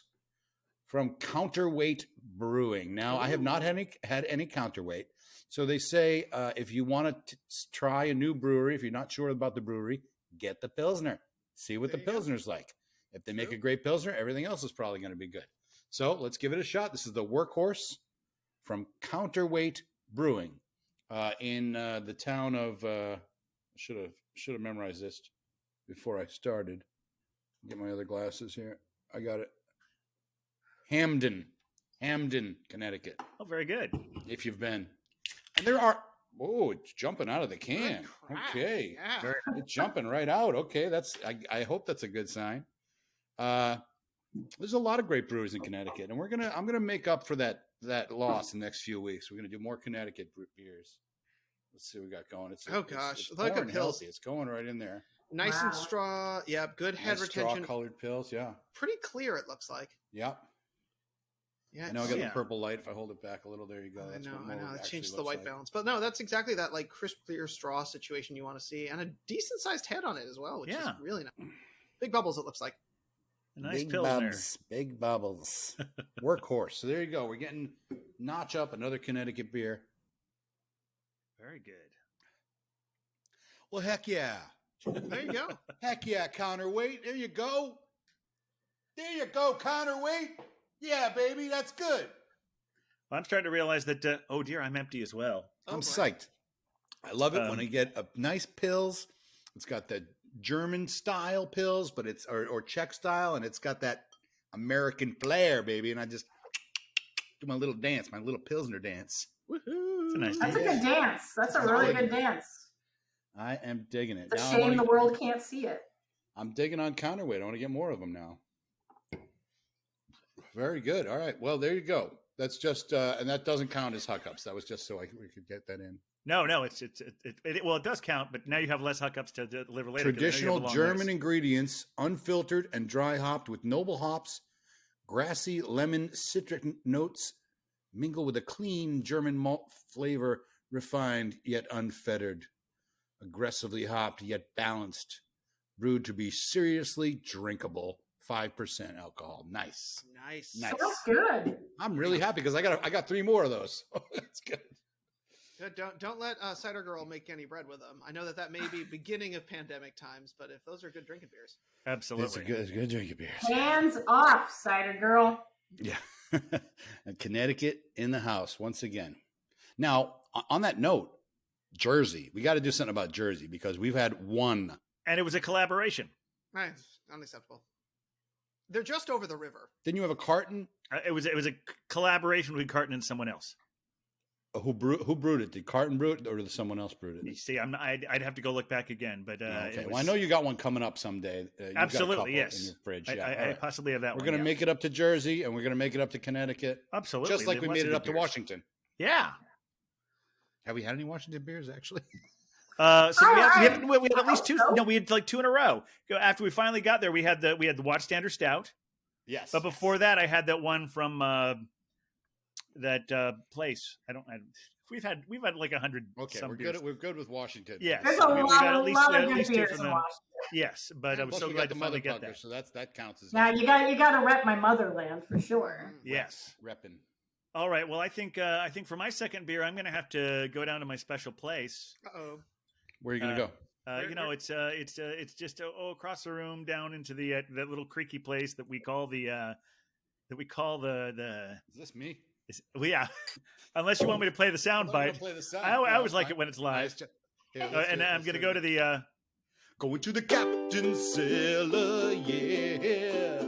from Counterweight Brewing. Now, I have not had any Counterweight. So they say if you want to try a new brewery, if you're not sure about the brewery, get the Pilsner. See what the Pilsner's like. If they make a great Pilsner, everything else is probably going to be good. So let's give it a shot. This is the Workhorse from Counterweight Brewing in the town of should have memorized this before I started. Get my other glasses here. I got it. Hamden, Hamden, Connecticut. Oh, very good. If you've been, and there are. Oh, it's jumping out of the can. Good crack. Okay, Yeah. it's jumping right out. Okay, that's. I hope that's a good sign. There's a lot of great breweries in Connecticut, and I'm gonna make up for that loss in the next few weeks. We're gonna do more Connecticut beers. Let's see what we got going. It's Oh gosh, it's look at pouring pills. healthy. It's going right in there. Nice Wow. and straw. Yeah, good head Nice retention. straw-colored pills. Yeah, Pretty clear, it looks like. yep. Yeah, I know I got Yeah. the purple light. If I hold it back a little, there you go. I That's know. what It actually changes the looks white like. balance, but no, that's exactly that like crisp, clear straw situation you want to see, and a decent sized head on it as well, which is Yeah. really nice. Big bubbles, it looks like. A nice Big Pilsner. bubbles, big bubbles. Workhorse. So there you go. We're getting notch up another Connecticut beer. Very good. Well, heck yeah. There you go. Heck yeah, counterweight. There you go. There you go, counterweight. Yeah, baby, that's good. Well, I'm starting to realize that, oh dear, I'm empty as well. Oh, I'm boy. psyched. I love it when I Um, get a nice pills. It's got the German style pills, but it's or Czech style, and it's got that American flair, baby. And I just do my little dance, my little Pilsner dance. Woohoo! It's a nice That's a dance. good dance. That's a really good dance. I am digging it. It's a Now shame the world can't see it. I'm digging on counterweight. I want to get more of them now. Very good. All right. Well, there you go. That's just, and that doesn't count as hookups. That was just so we could get that in. No, well, it does count, but now you have less hookups to deliver later. 'cause I know you have Traditional a long German list. ingredients, unfiltered and dry hopped with noble hops, grassy lemon citric notes, mingle with a clean German malt flavor, refined yet unfettered, aggressively hopped yet balanced, brewed to be seriously drinkable. 5% alcohol. Nice. Nice. Nice. So that's good. I'm really happy because I got 3 more of those. That's good. Good. Don't let Cider Girl make any bread with them. I know that may be beginning of pandemic times, but if those are good drinking beers. Absolutely. It's a good drinking beer. Hands off, cider girl. Yeah. And Connecticut in the house once again. Now, on that note, Jersey. We got to do something about Jersey because we've had one. And it was a collaboration. Right. Unacceptable. They're just over the river. Didn't you have a carton? It was a collaboration between Carton and someone else. Who brewed it? Did Carton brew it or did someone else brew You it? see, I'd have to go look back again, but Okay. it Well, I was- know you got one coming up someday. You've got a Absolutely, couple yes. in your fridge. I, Yeah. I, All I right. possibly have that We're one. going to yeah. make it up to Jersey and we're going to make it up to Connecticut. Absolutely, Just like There we was made it some up to good beers. Washington. Yeah. Have we had any Washington beers actually? So we had I at least two. hope so. No, we had like 2 in a row. After we finally got there, we had the Watchstander Stout. Yes. But before that, I had that one from that place. We've had like 100. Okay, some we're beers. good. We're good with Washington. Yes. There's So a we lot got of 2 2 beers from in them. Washington. Yes, but I was Plus so we glad got to the finally get Motherpucker, that. so that counts as Yeah, you got to rep my motherland for sure. Yes. repping. All right. Well, I think for my second beer, I'm going to have to go down to my special place. Uh-oh. Where are you going to go? It's just across the room down into the that little creaky place that we call the Is this me? well, yeah. Unless you want me to play the sound I'm gonna bite. play the sound. I No, always like fine. it when it's live. Nice. Here, let's And do it. I'm Let's going to do go it. to the Going to the captain's cellar, yeah.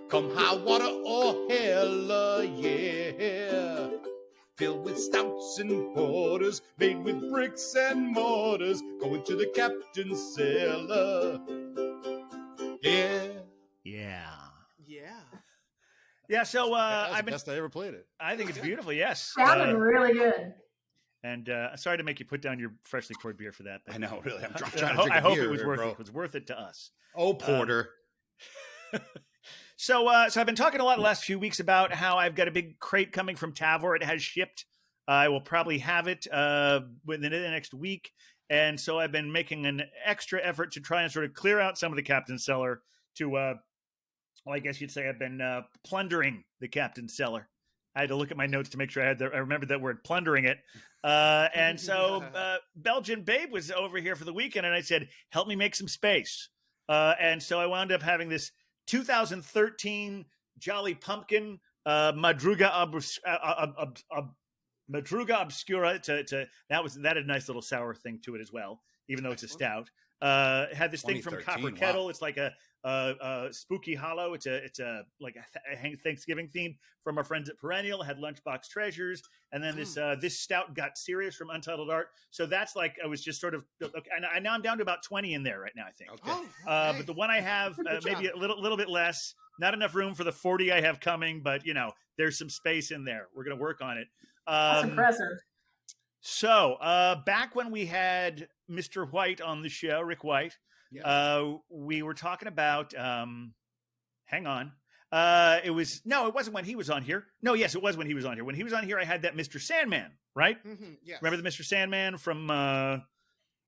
Come high water or hell, yeah. Filled with stouts and porters, made with bricks and mortars. Going to the captain's cellar, yeah. Yeah. So That's I've the been. best I ever played it. I think it's beautiful. Yes. Sounded really good. And sorry to make you put down your freshly poured beer for that. But I know, really. I'm trying I to hope, drink a I hope beer it was here, worth bro. it. It was worth it to us. Oh, porter. So I've been talking a lot the last few weeks about how I've got a big crate coming from Tavor. It has shipped. I will probably have it within the next week. And so I've been making an extra effort to try and sort of clear out some of the Captain's Cellar to, well, I guess you'd say I've been plundering the Captain's Cellar. I had to look at my notes to make sure I remembered that word, plundering it. And so Belgian Babe was over here for the weekend, and I said, help me make some space. And so I wound up having this 2013 Jolly Pumpkin Madruga Obscura. That had a nice little sour thing to it as well. even though it's a Excellent. stout. Had this thing from 2013, Copper wow. Kettle. It's like a spooky hollow. It's a like a Thanksgiving theme from our friends at Perennial. Had Lunchbox Treasures, and then this stout got serious from Untitled Art. So that's like I was just sort of okay. And now I'm down to about 20 in there right now, I think. Okay. Oh, okay. But the one I have maybe job. a little bit less. Not enough room for the 40 I have coming, but there's some space in there. We're going to work on it. That's impressive. So back when we had Mr. White on the show, Rick White, we were talking about. Hang on. It wasn't when he was on here. No, yes, it was when he was on here. When he was on here, I had that Mr. Sandman, right? Mm-hmm. Yes. Remember the Mr. Sandman from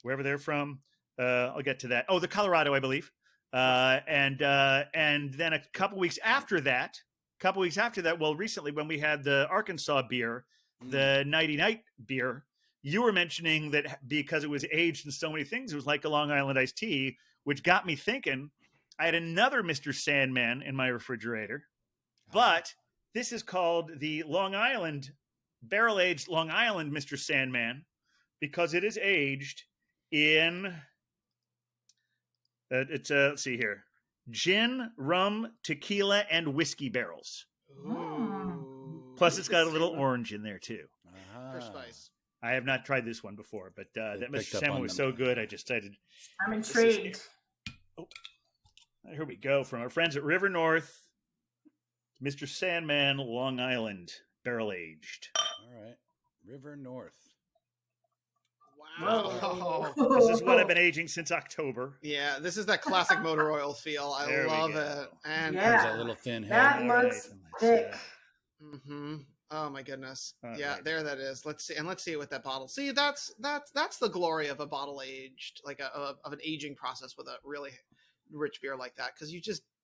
wherever they're from? I'll get to that. Oh, the Colorado, I believe. And then a couple weeks after that, well, recently when we had the Arkansas beer, the Nighty Night beer, you were mentioning that because it was aged in so many things, it was like a Long Island iced tea, which got me thinking. I had another Mr. Sandman in my refrigerator, but this is called the Long Island barrel-aged Long Island Mr. Sandman because it is aged in let's see here, gin, rum, tequila, and whiskey barrels. Ooh. Plus, it's got a little orange in there too. For spice. I have not tried this one before, but that picked Mr. up Sandman on was them. so good, I just decided. I'm intrigued. Here we go from our friends at River North, Mr. Sandman, Long Island, barrel aged. All right, River North. Wow. This is what I've been aging since October. Yeah, this is that classic motor oil feel. I There we love go. it. And Yeah. There's that little thin head. That All looks right, thick. mm-hmm. Oh my goodness. All Yeah, right. there that is. Let's see it with that bottle. See, that's the glory of a bottle aged, like of an aging process with a really rich beer like that, because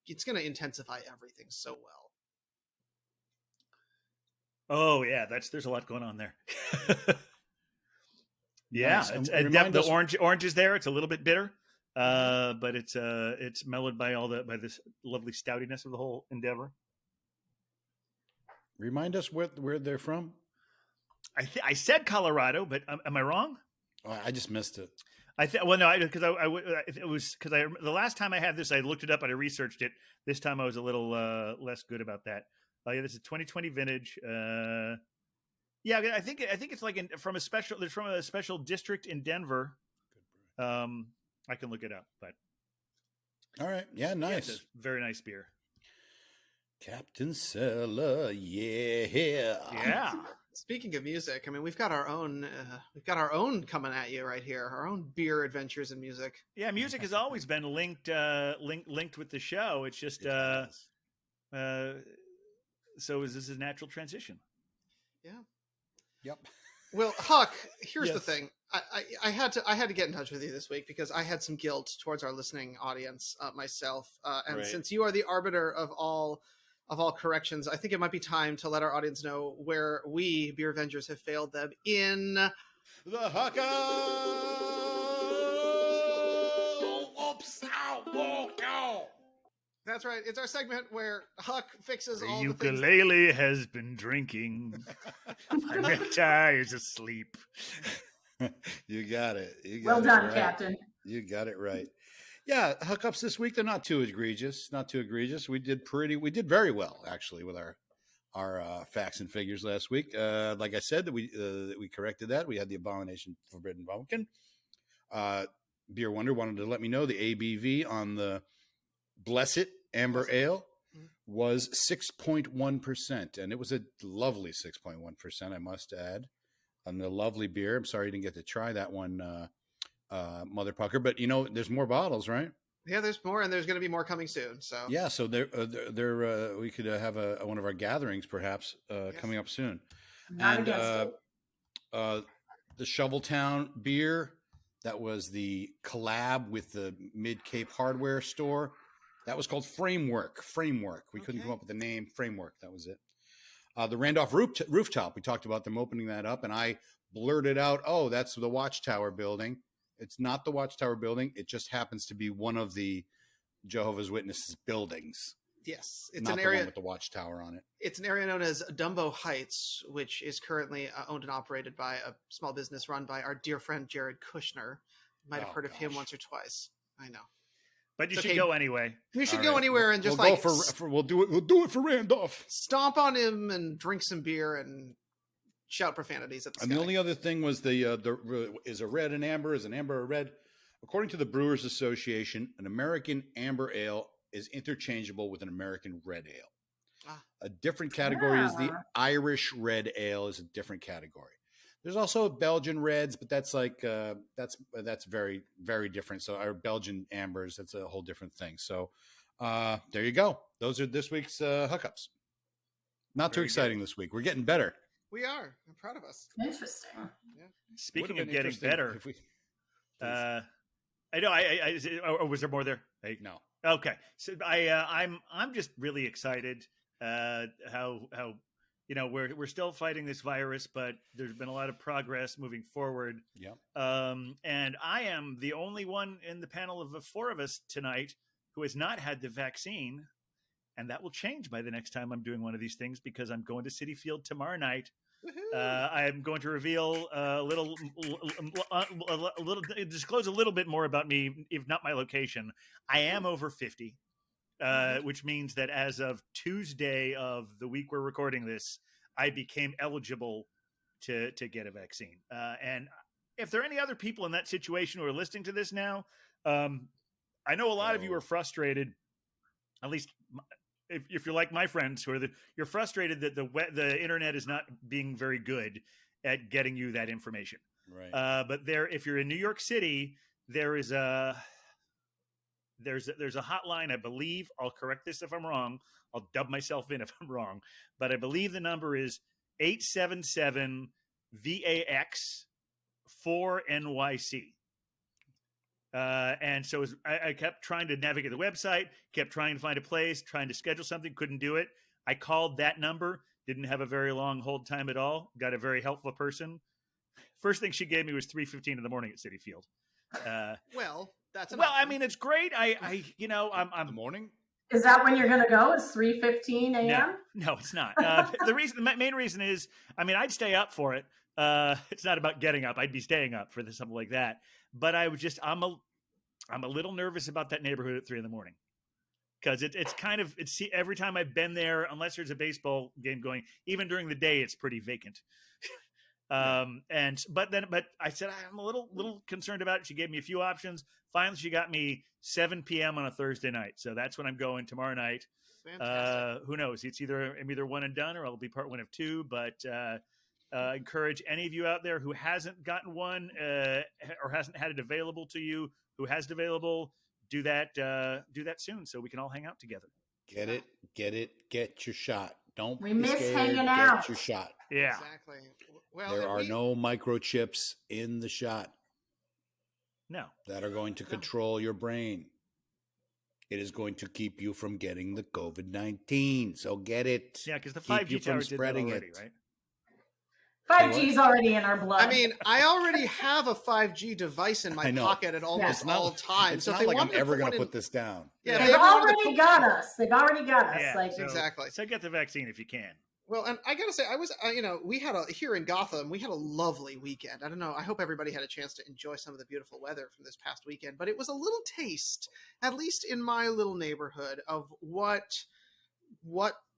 it's going to intensify everything so well. Oh yeah, there's a lot going on there. Yeah, Nice. it's, And remind the us- orange is there. It's a little bit bitter, but it's mellowed by by this lovely stoutiness of the whole endeavor. Remind us where they're from. I said Colorado, but am I wrong? Oh, I just missed it. Because it was because the last time I had this, I looked it up and I researched it. This time I was a little less good about that. Yeah, this is 2020 vintage. Yeah, I think it's like from a special district in Denver. I can look it up, but All right. Yeah, yeah, nice. it's a very nice beer. Captain Cellar, yeah. Yeah. Speaking of music, I mean, we've got our own coming at you right here. Our own beer adventures in music. Yeah, music has always been linked with the show. It's just It has. so this is a natural transition. Yeah. Yep. Well, Huck, here's the Yes. thing. I had to get in touch with you this week because I had some guilt towards our listening audience myself, and Right. since you are the arbiter of all corrections, I think it might be time to let our audience know where we Beer Avengers have failed them in The Hucka! Oops! Ow! Whoa! Ow! That's right. It's our segment where Huck fixes The all the things. ukulele has been drinking. My necktie is asleep. You got it. You got Well it done, right. Captain. You got it right. Yeah, hookups this week, they're not too egregious. Not too egregious. We did very well actually with our facts and figures last week. Like I said, that we corrected that. We had the Abomination Forbidden Pumpkin. Beer Wonder wanted to let me know the ABV on the Blessed Amber Ale was 6.1%, and it was a lovely 6.1%, I must add. And a lovely beer. I'm sorry you didn't get to try that one, Motherpucker, but there's more bottles, right? Yeah, there's more, and there's going to be more coming soon. So Yeah, so we could have one of our gatherings perhaps coming up soon. Not And against it. the Shoveltown beer, that was the collab with the Mid Cape Hardware store. That was called Framework. We couldn't come up with the name Framework. That was it. The Randolph Rooftop. We talked about them opening that up, and I blurted out, "Oh, that's the Watchtower building." It's not the Watchtower building. It just happens to be one of the Jehovah's Witnesses buildings. yes, it's Not an the area. one with the Watchtower on it. It's an area known as Dumbo Heights, which is currently owned and operated by a small business run by our dear friend Jared Kushner. Might have Oh, heard of him gosh. once or twice. I know. But you It's should okay. go anyway. You should All go right. anywhere and just we'll like go we'll do it. We'll do it for Randolph. stomp on him and drink some beer and shout profanities at the And sky. the only other thing was is a red an amber? Is an amber a red? According to the Brewers Association, an American amber ale is interchangeable with an American red ale. Ah. A different category is the Irish red ale is a different category. There's also Belgian reds, but that's like that's very, very different. So our Belgian ambers, that's a whole different thing. So there you go. Those are this week's hookups. Not too Very exciting good. this week. We're getting better. We are. I'm proud of us. Interesting. Speaking Would've of been getting interesting better, if we- I know. Or was there more there? No. Okay, so I'm just really excited. How we're still fighting this virus, but there's been a lot of progress moving forward. Yeah. And I am the only one in the panel of the four of us tonight who has not had the vaccine, and that will change by the next time I'm doing one of these things because I'm going to Citi Field tomorrow night. I'm going to reveal a little, disclose a little bit more about me, if not my location. I am over 50, which means that as of Tuesday of the week we're recording this, I became eligible to get a vaccine. And if there are any other people in that situation who are listening to this now, I know a lot of you are frustrated, at least if you're like my friends who are you're frustrated that the internet is not being very good at getting you that information. Right. But if you're in New York City, there's a hotline, I believe. I'll correct this if I'm wrong. I'll dub myself in if I'm wrong. But I believe the number is 877-VAX 4NYC. And so I kept trying to navigate the website, kept trying to find a place, trying to schedule something, couldn't do it. I called that number, didn't have a very long hold time at all. Got a very helpful person. First thing she gave me was 3:15 in the morning at Citi Field. Well, that's an well, I option. mean, it's great. I'm the morning? Is that when you're going to go? It's 3:15 a.m.? No, it's not. The main reason is, I mean, I'd stay up for it. It's not about getting up. I'd be staying up for something like that. But I'm a little nervous about that neighborhood at 3 a.m. because it's every time I've been there, unless there's a baseball game going, even during the day, it's pretty vacant. But I said I'm a little concerned about it. She gave me a few options. Finally, she got me 7 p.m. on a Thursday night, so that's when I'm going tomorrow night. Fantastic. Who knows? I'm either one and done, or I'll be part one of two. But encourage any of you out there who hasn't gotten one or hasn't had it available to you, who has it available, do that soon, so we can all hang out together. Get your shot. Don't We be miss scared. hanging Get out. your shot. Yeah. Exactly. Well, There are no microchips in the shot No. that are going to control your brain. It is going to keep you from getting the COVID-19. So get it. Yeah, because the Keep you 5G from towers did that spreading already, it. right? 5G's already in our blood. I mean, I already have a 5G device in my I know. pocket at almost all times. It's So if not they like I'm wanted to ever put going one to in- put this down. Yeah, if They've they ever wanted to already put- got us. They've already got us. Yeah, like so- Exactly. So get the vaccine if you can. Well, and I gotta say, I was, here in Gotham, we had a lovely weekend. I don't know. I hope everybody had a chance to enjoy some of the beautiful weather from this past weekend, but it was a little taste, at least in my little neighborhood, of what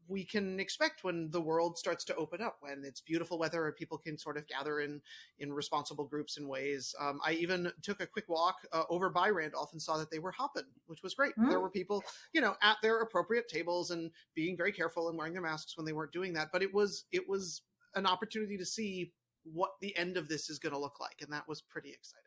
we can expect when the world starts to open up, when it's beautiful weather and people can sort of gather in responsible groups and ways. I even took a quick walk over by Randolph and saw that they were hopping, which was great. There were people, at their appropriate tables and being very careful and wearing their masks when they weren't doing that. But it was an opportunity to see what the end of this is going to look like. And that was pretty exciting.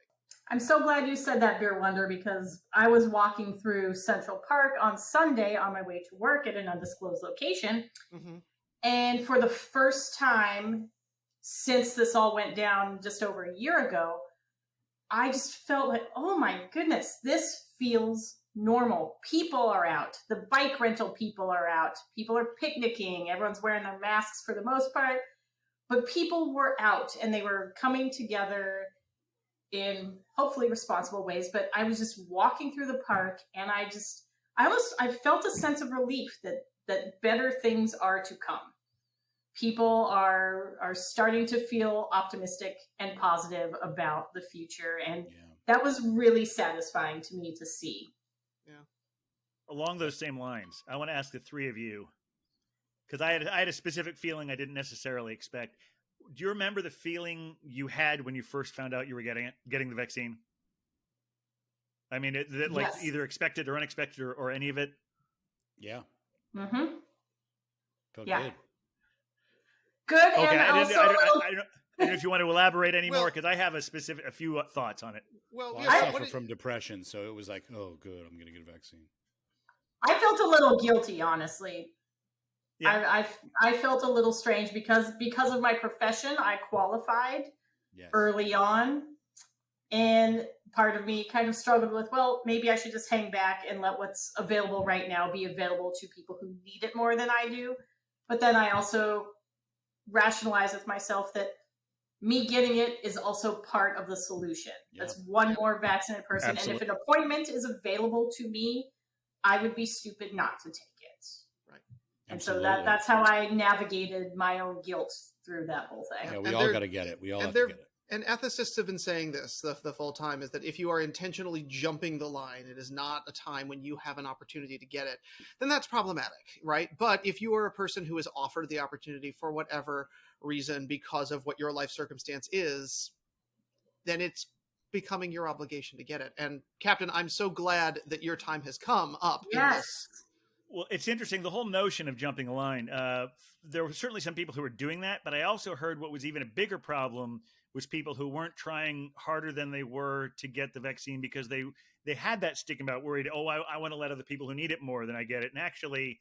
I'm so glad you said that, Beer Wonder, because I was walking through Central Park on Sunday on my way to work at an undisclosed location. Mm-hmm. And for the first time since this all went down just over a year ago, I just felt like, oh my goodness, this feels normal. People are out. The bike rental people are out. People are picnicking. Everyone's wearing their masks for the most part. But people were out and they were coming together in hopefully responsible ways. But I was just walking through the park and I felt a sense of relief that better things are to come. People are starting to feel optimistic and positive about the future. And that was really satisfying to me to see. Along those same lines, I want to ask the three of you, because I had a specific feeling I didn't necessarily expect. Do you remember the feeling you had when you first found out you were getting the vaccine? I mean, like Yes. either expected or unexpected or any of it? Yeah. Mm-hmm. Felt Yeah. good. Good, Okay, and I also don't know if you want to elaborate any more, Well- because I have a few thoughts on it. Well, Well, yeah, I so suffer what from depression, so it was like, oh, good, I'm going to get a vaccine. I felt a little guilty, honestly. Yeah. I felt a little strange because of my profession, I qualified Yes. early on, and part of me kind of struggled with, well, maybe I should just hang back and let what's available right now be available to people who need it more than I do. But then I also rationalize with myself that me getting it is also part of the solution. Yeah. That's one more vaccinated person. Absolutely. And if an appointment is available to me, I would be stupid not to take it. Right. And Absolutely. so that's how I navigated my own guilt through that whole thing. Yeah, And we all got to get it. We all have to get it. And ethicists have been saying this the full time, is that if you are intentionally jumping the line, it is not a time when you have an opportunity to get it, then that's problematic, right? But if you are a person who is offered the opportunity for whatever reason because of what your life circumstance is, then it's becoming your obligation to get it. And Captain, I'm so glad that your time has come up in Yes. this. Well, it's interesting, the whole notion of jumping the line. There were certainly some people who were doing that, but I also heard what was even a bigger problem was people who weren't trying harder than they were to get the vaccine because they had that stigma about worried, oh, I want to let other people who need it more than I get it. And actually,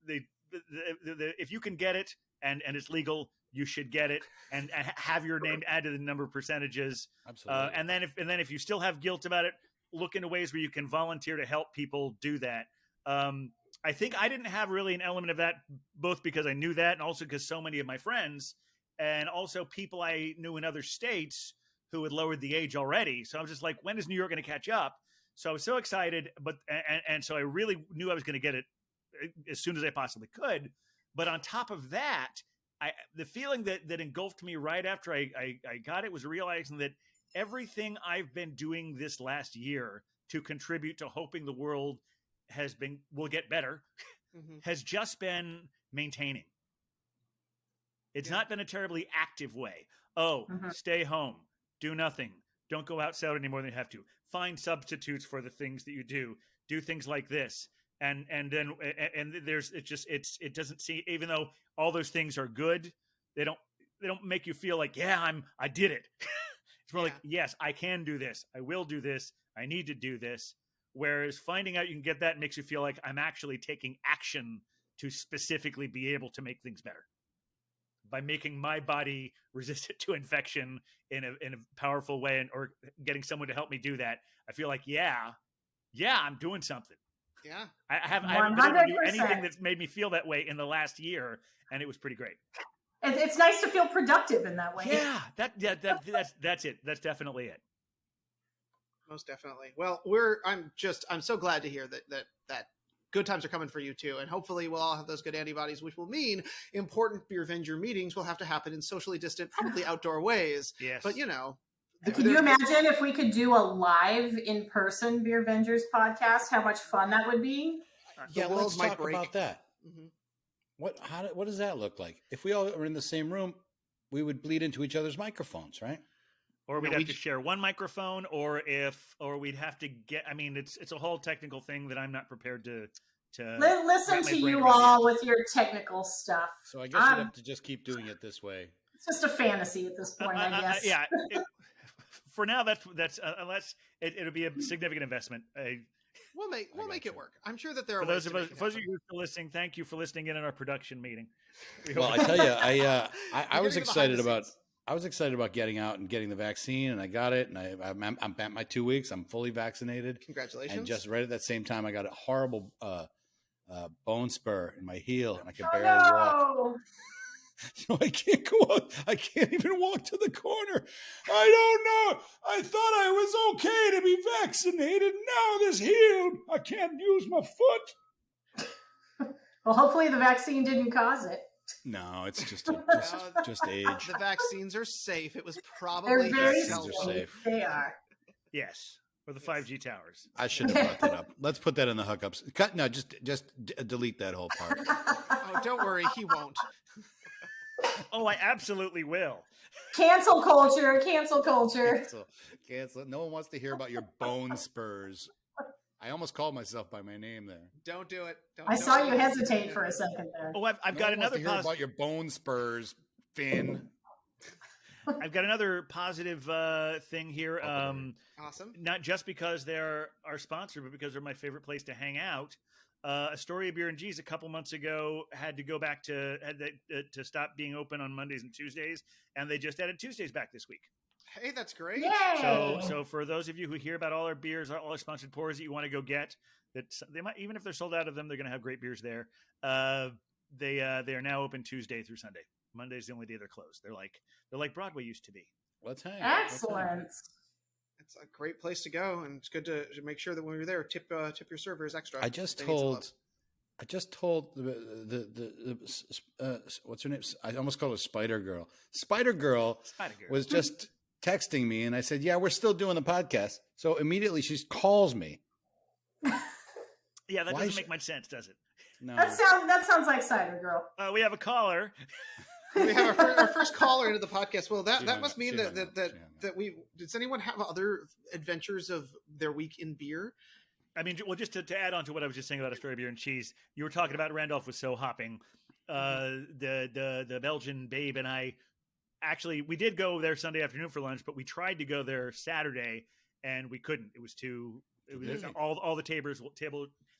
if you can get it and it's legal, you should get it and have your name added to the number of percentages. Absolutely. And then if you still have guilt about it, look into ways where you can volunteer to help people do that. I think I didn't have really an element of that, both because I knew that and also because so many of my friends and also people I knew in other states who had lowered the age already. So I was just like, when is New York going to catch up? So I was so excited, but and so I really knew I was going to get it as soon as I possibly could. But on top of that, the feeling that engulfed me right after I got it was realizing that everything I've been doing this last year to contribute to hoping the world will get better has just been maintaining. It's not been a terribly active way. Stay home, do nothing, don't go outside any more than you have to. Find substitutes for the things that you do things like this. And then it doesn't seem, even though all those things are good, they don't make you feel like, I did it. It's more like, yes, I can do this. I will do this. I need to do this. Whereas finding out you can get that makes you feel like I'm actually taking action to specifically be able to make things better by making my body resistant to infection in a powerful way, or getting someone to help me do that. I feel like, I'm doing something. Yeah. I haven't been able to do anything 100%. that's made me feel that way in the last year, and it was pretty great. It's nice to feel productive in that way. Yeah, that's it. That's definitely it. Most definitely. Well, I'm so glad to hear that good times are coming for you too. And hopefully we'll all have those good antibodies, which will mean important Beer Avenger meetings will have to happen in socially distant, probably outdoor ways. Yes. But Can you imagine if we could do a live in-person Beer Avengers podcast? How much fun that would be? Yeah, the let's world might talk break. about that. Mhm. What does that look like? If we all are in the same room, we would bleed into each other's microphones, right? Or we'd have to share one microphone, or we'd have to get. I mean, it's a whole technical thing that I'm not prepared to. Listen wrap my to brain you around all with your technical stuff. So I guess we'd have to just keep doing it this way. It's just a fantasy at this point, I guess. For now, that's unless it'll be a significant investment. We'll make it work. I'm sure that there are For ways those to of make us, it for those of happen. you who are listening, thank you for listening in on our production meeting. Well, I tell you, I You're was getting excited behind the about. scenes. I was excited about getting out and getting the vaccine, and I got it, and I'm at my 2 weeks. I'm fully vaccinated. Congratulations. And just right at that same time, I got a horrible bone spur in my heel, and I could Oh, barely walk. no. So I can't go out. I can't even walk to the corner. I don't know. I thought I was okay to be vaccinated. Now this healed. I can't use my foot. Well, hopefully the vaccine didn't cause it. No, it's just age. The vaccines are safe. It was They're probably very Vaccines are safe. safe. They are. Yes, or the 5G towers. I should have brought that up. Let's put that in the hookups. Cut. No, just delete that whole part. Oh, don't worry, he won't. Oh, I absolutely will. Cancel culture. Cancel culture. Cancel. No one wants to hear about your bone spurs. I almost called myself by my name there. Don't do it. I saw you hesitate for a second there. Oh, I've got another positive about your bone spurs, Finn. I've got another positive thing here. Awesome. Not just because they're our sponsor, but because they're my favorite place to hang out. Astoria Beer and G's a couple months ago had to stop being open on Mondays and Tuesdays, and they just added Tuesdays back this week. Hey, that's great. Yay! So for those of you who hear about all our beers, all our sponsored pours that you want to go get, that they might, even if they're sold out of them, they're going to have great beers there. They are now open Tuesday through Sunday. Monday's the only day they're closed. They're like Broadway used to be. Let's hang. Excellent. It's a great place to go, and it's good to make sure that when you're there, tip your servers extra. I just told the what's her name? I almost called her Spider Girl. Spider Girl was just texting me, and I said, "Yeah, we're still doing the podcast." So immediately she calls me. Yeah, that doesn't make much sense, does it? No. That sounds like Cider Girl. We have a caller. We have our first caller into the podcast. Well, that must mean that we. Does anyone have other adventures of their week in beer? I mean, well, just to add on to what I was just saying about Astoria Beer and Cheese, you were talking about Randolph was so hopping. The Belgian babe and I actually we did go there Sunday afternoon for lunch, but we tried to go there Saturday and we couldn't. It was all the tables.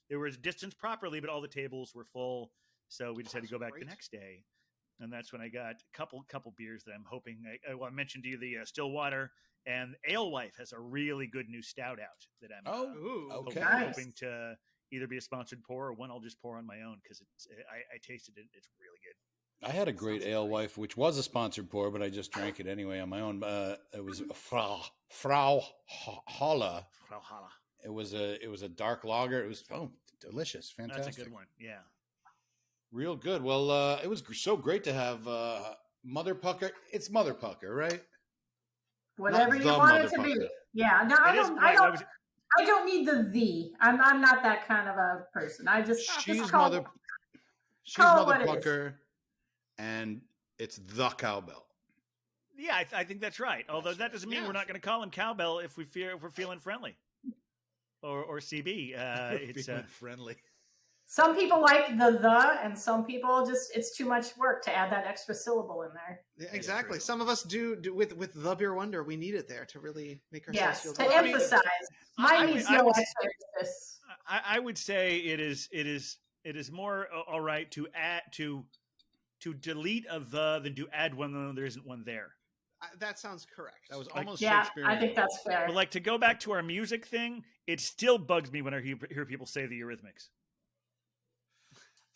There was distance properly, but all the tables were full, so we just had to go back the next day. And that's when I got a couple beers that I'm hoping. I mentioned to you the Stillwater, and Alewife has a really good new stout out that I'm hoping to either be a sponsored pour or one I'll just pour on my own because I tasted it. It's really good. I had a great Alewife, which was a sponsored pour, but I just drank it anyway on my own. It was Frau Holla. It was a dark lager. It was delicious, fantastic. That's a good one. Yeah. Real good. Well, it was so great to have Motherpucker. It's Motherpucker, right? Whatever you want it to be. Yeah. No, I don't need the. I'm not that kind of a person. She's call Motherpucker, and it's the Cowbell. Yeah, I think that's right. Although that doesn't mean we're not going to call him Cowbell if we're feeling friendly, or CB. It's friendly. Some people like the, and some people it's too much work to add that extra syllable in there. Yeah, exactly. Some of us do with the Beer Wonder. We need it there to really make ourselves feel to emphasize. Mine needs no extra emphasis. I would say it is more all right to add to delete a the than to add one when there isn't one there. That sounds correct. That was almost Shakespearean. I think that's fair. But like to go back to our music thing, it still bugs me when I hear people say the Eurythmics.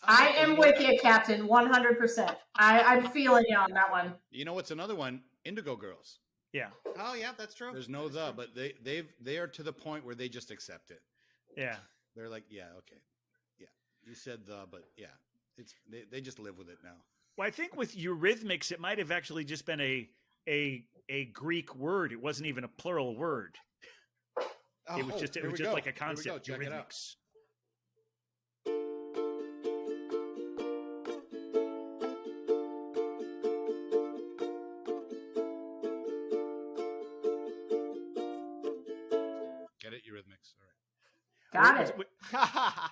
I am with you, Captain, 100%. I'm feeling you on that one. You know what's another one? Indigo Girls. Yeah. Oh yeah, that's true. There's no but they are to the point where they just accept it. Yeah. They're like, yeah, okay, yeah. You said but yeah, they just live with it now. Well, I think with Eurythmics, it might have actually just been a Greek word. It wasn't even a plural word. It was just like a concept. Check it out. Eurythmics. All right. Got it.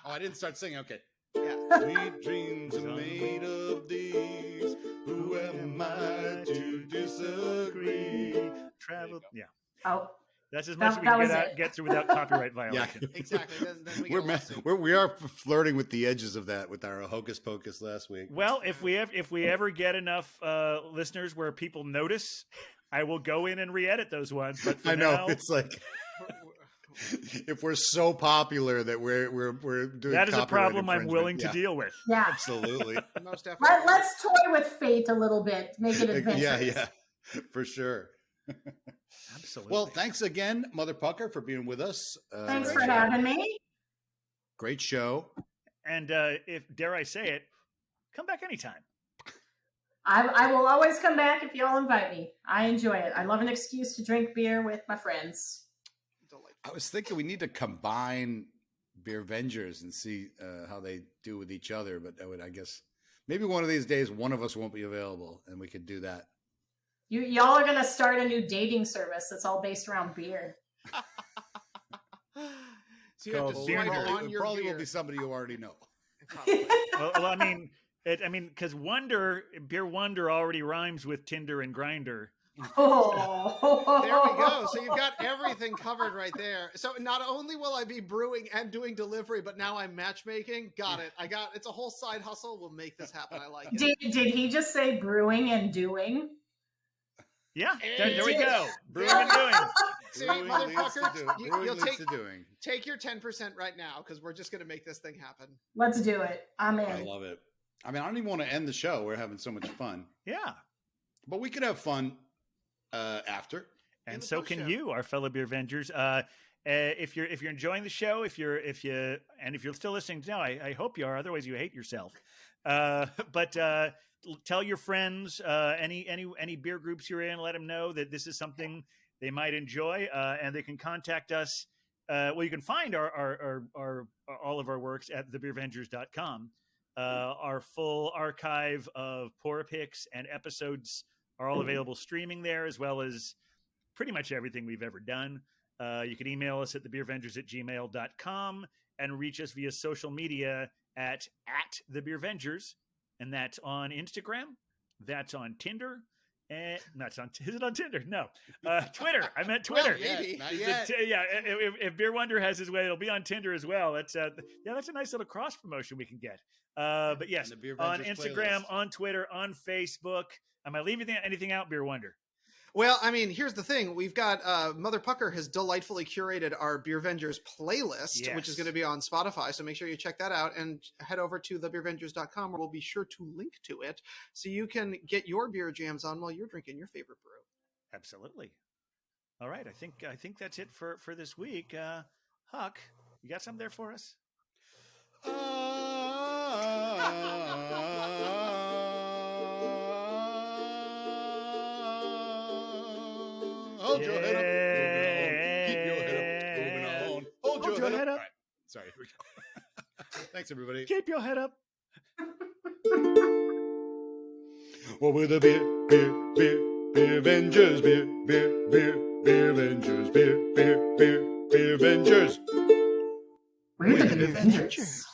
Oh, I didn't start singing. Okay. Yeah. Sweet dreams are made of these. Who am I to disagree? Travel. Yeah. Oh. That's as much as we can get through without copyright violation. Yeah, exactly. Then we are flirting with the edges of that with our Hocus Pocus last week. Well, if we ever get enough listeners where people notice, I will go in and re-edit those ones. But I know it's like. If we're so popular that we're doing that is a problem I'm willing to deal with. Yeah, absolutely. Most definitely. Let's toy with fate a little bit, make it adventurous. Yeah, for sure. Absolutely. Well, thanks again, Motherpucker, for being with us. Thanks for having me. Great show. And if dare I say it, come back anytime. I will always come back if y'all invite me. I enjoy it. I love an excuse to drink beer with my friends. I was thinking we need to combine Beer Avengers and see how they do with each other. But I guess maybe one of these days, one of us won't be available, and we could do that. Y'all are gonna start a new dating service that's all based around beer. So you have to swipe on It your probably beer. will be somebody you already know. Probably. Well, I mean, because Beer Wonder already rhymes with Tinder and Grinder. Oh, There we go. So you've got everything covered right there. So not only will I be brewing and doing delivery, but now I'm matchmaking. Got it. It's a whole side hustle. We'll make this happen. I like it. Did he just say brewing and doing? Yeah, there we Hey. go. Brewing and doing. See, Brewing leads to motherfucker, do- brewing you'll leads to doing. take your 10% right now because we're just going to make this thing happen. Let's do it. I'm in. I love it. I mean, I don't even want to end the show. We're having so much fun, Yeah. but we could have fun after. And the so post can show. you, our fellow Beer Avengers. If you're enjoying the show, if you're still listening now, I hope you are. Otherwise, you hate yourself. But tell your friends, any beer groups you're in, let them know that this is something they might enjoy, and they can contact us. You can find our all of our works at thebeervengers.com. Our full archive of pour picks and episodes are all available streaming there, as well as pretty much everything we've ever done. You can email us at thebeervengers@gmail.com and reach us via social media at thebeervengers. And that's on Instagram. That's on Tinder. And that's on, is it on Tinder? No. Twitter. I meant Twitter. Well, maybe. Not yet. If Beer Wonder has his way, it'll be on Tinder as well. That's a nice little cross promotion we can get. But yes, And the Beer on Avengers Instagram, playlist. on Twitter, on Facebook. Am I leaving anything out, Beer Wonder? Well, I mean, here's the thing. We've got Motherpucker has delightfully curated our Beer Avengers playlist, which is Yes. going to be on Spotify. So make sure you check that out and head over to thebeervengers.com where we'll be sure to link to it so you can get your beer jams on while you're drinking your favorite brew. Absolutely. All right. I think that's it for this week. Huck, you got something there for us? Hold your head up. Moving on. Keep your head up. Moving on. Hold your head up. All right. Sorry. Here we go. Thanks, everybody. Keep your head up. Well, we're the beer Avengers. Beer Avengers. Beer Avengers. We're the Avengers.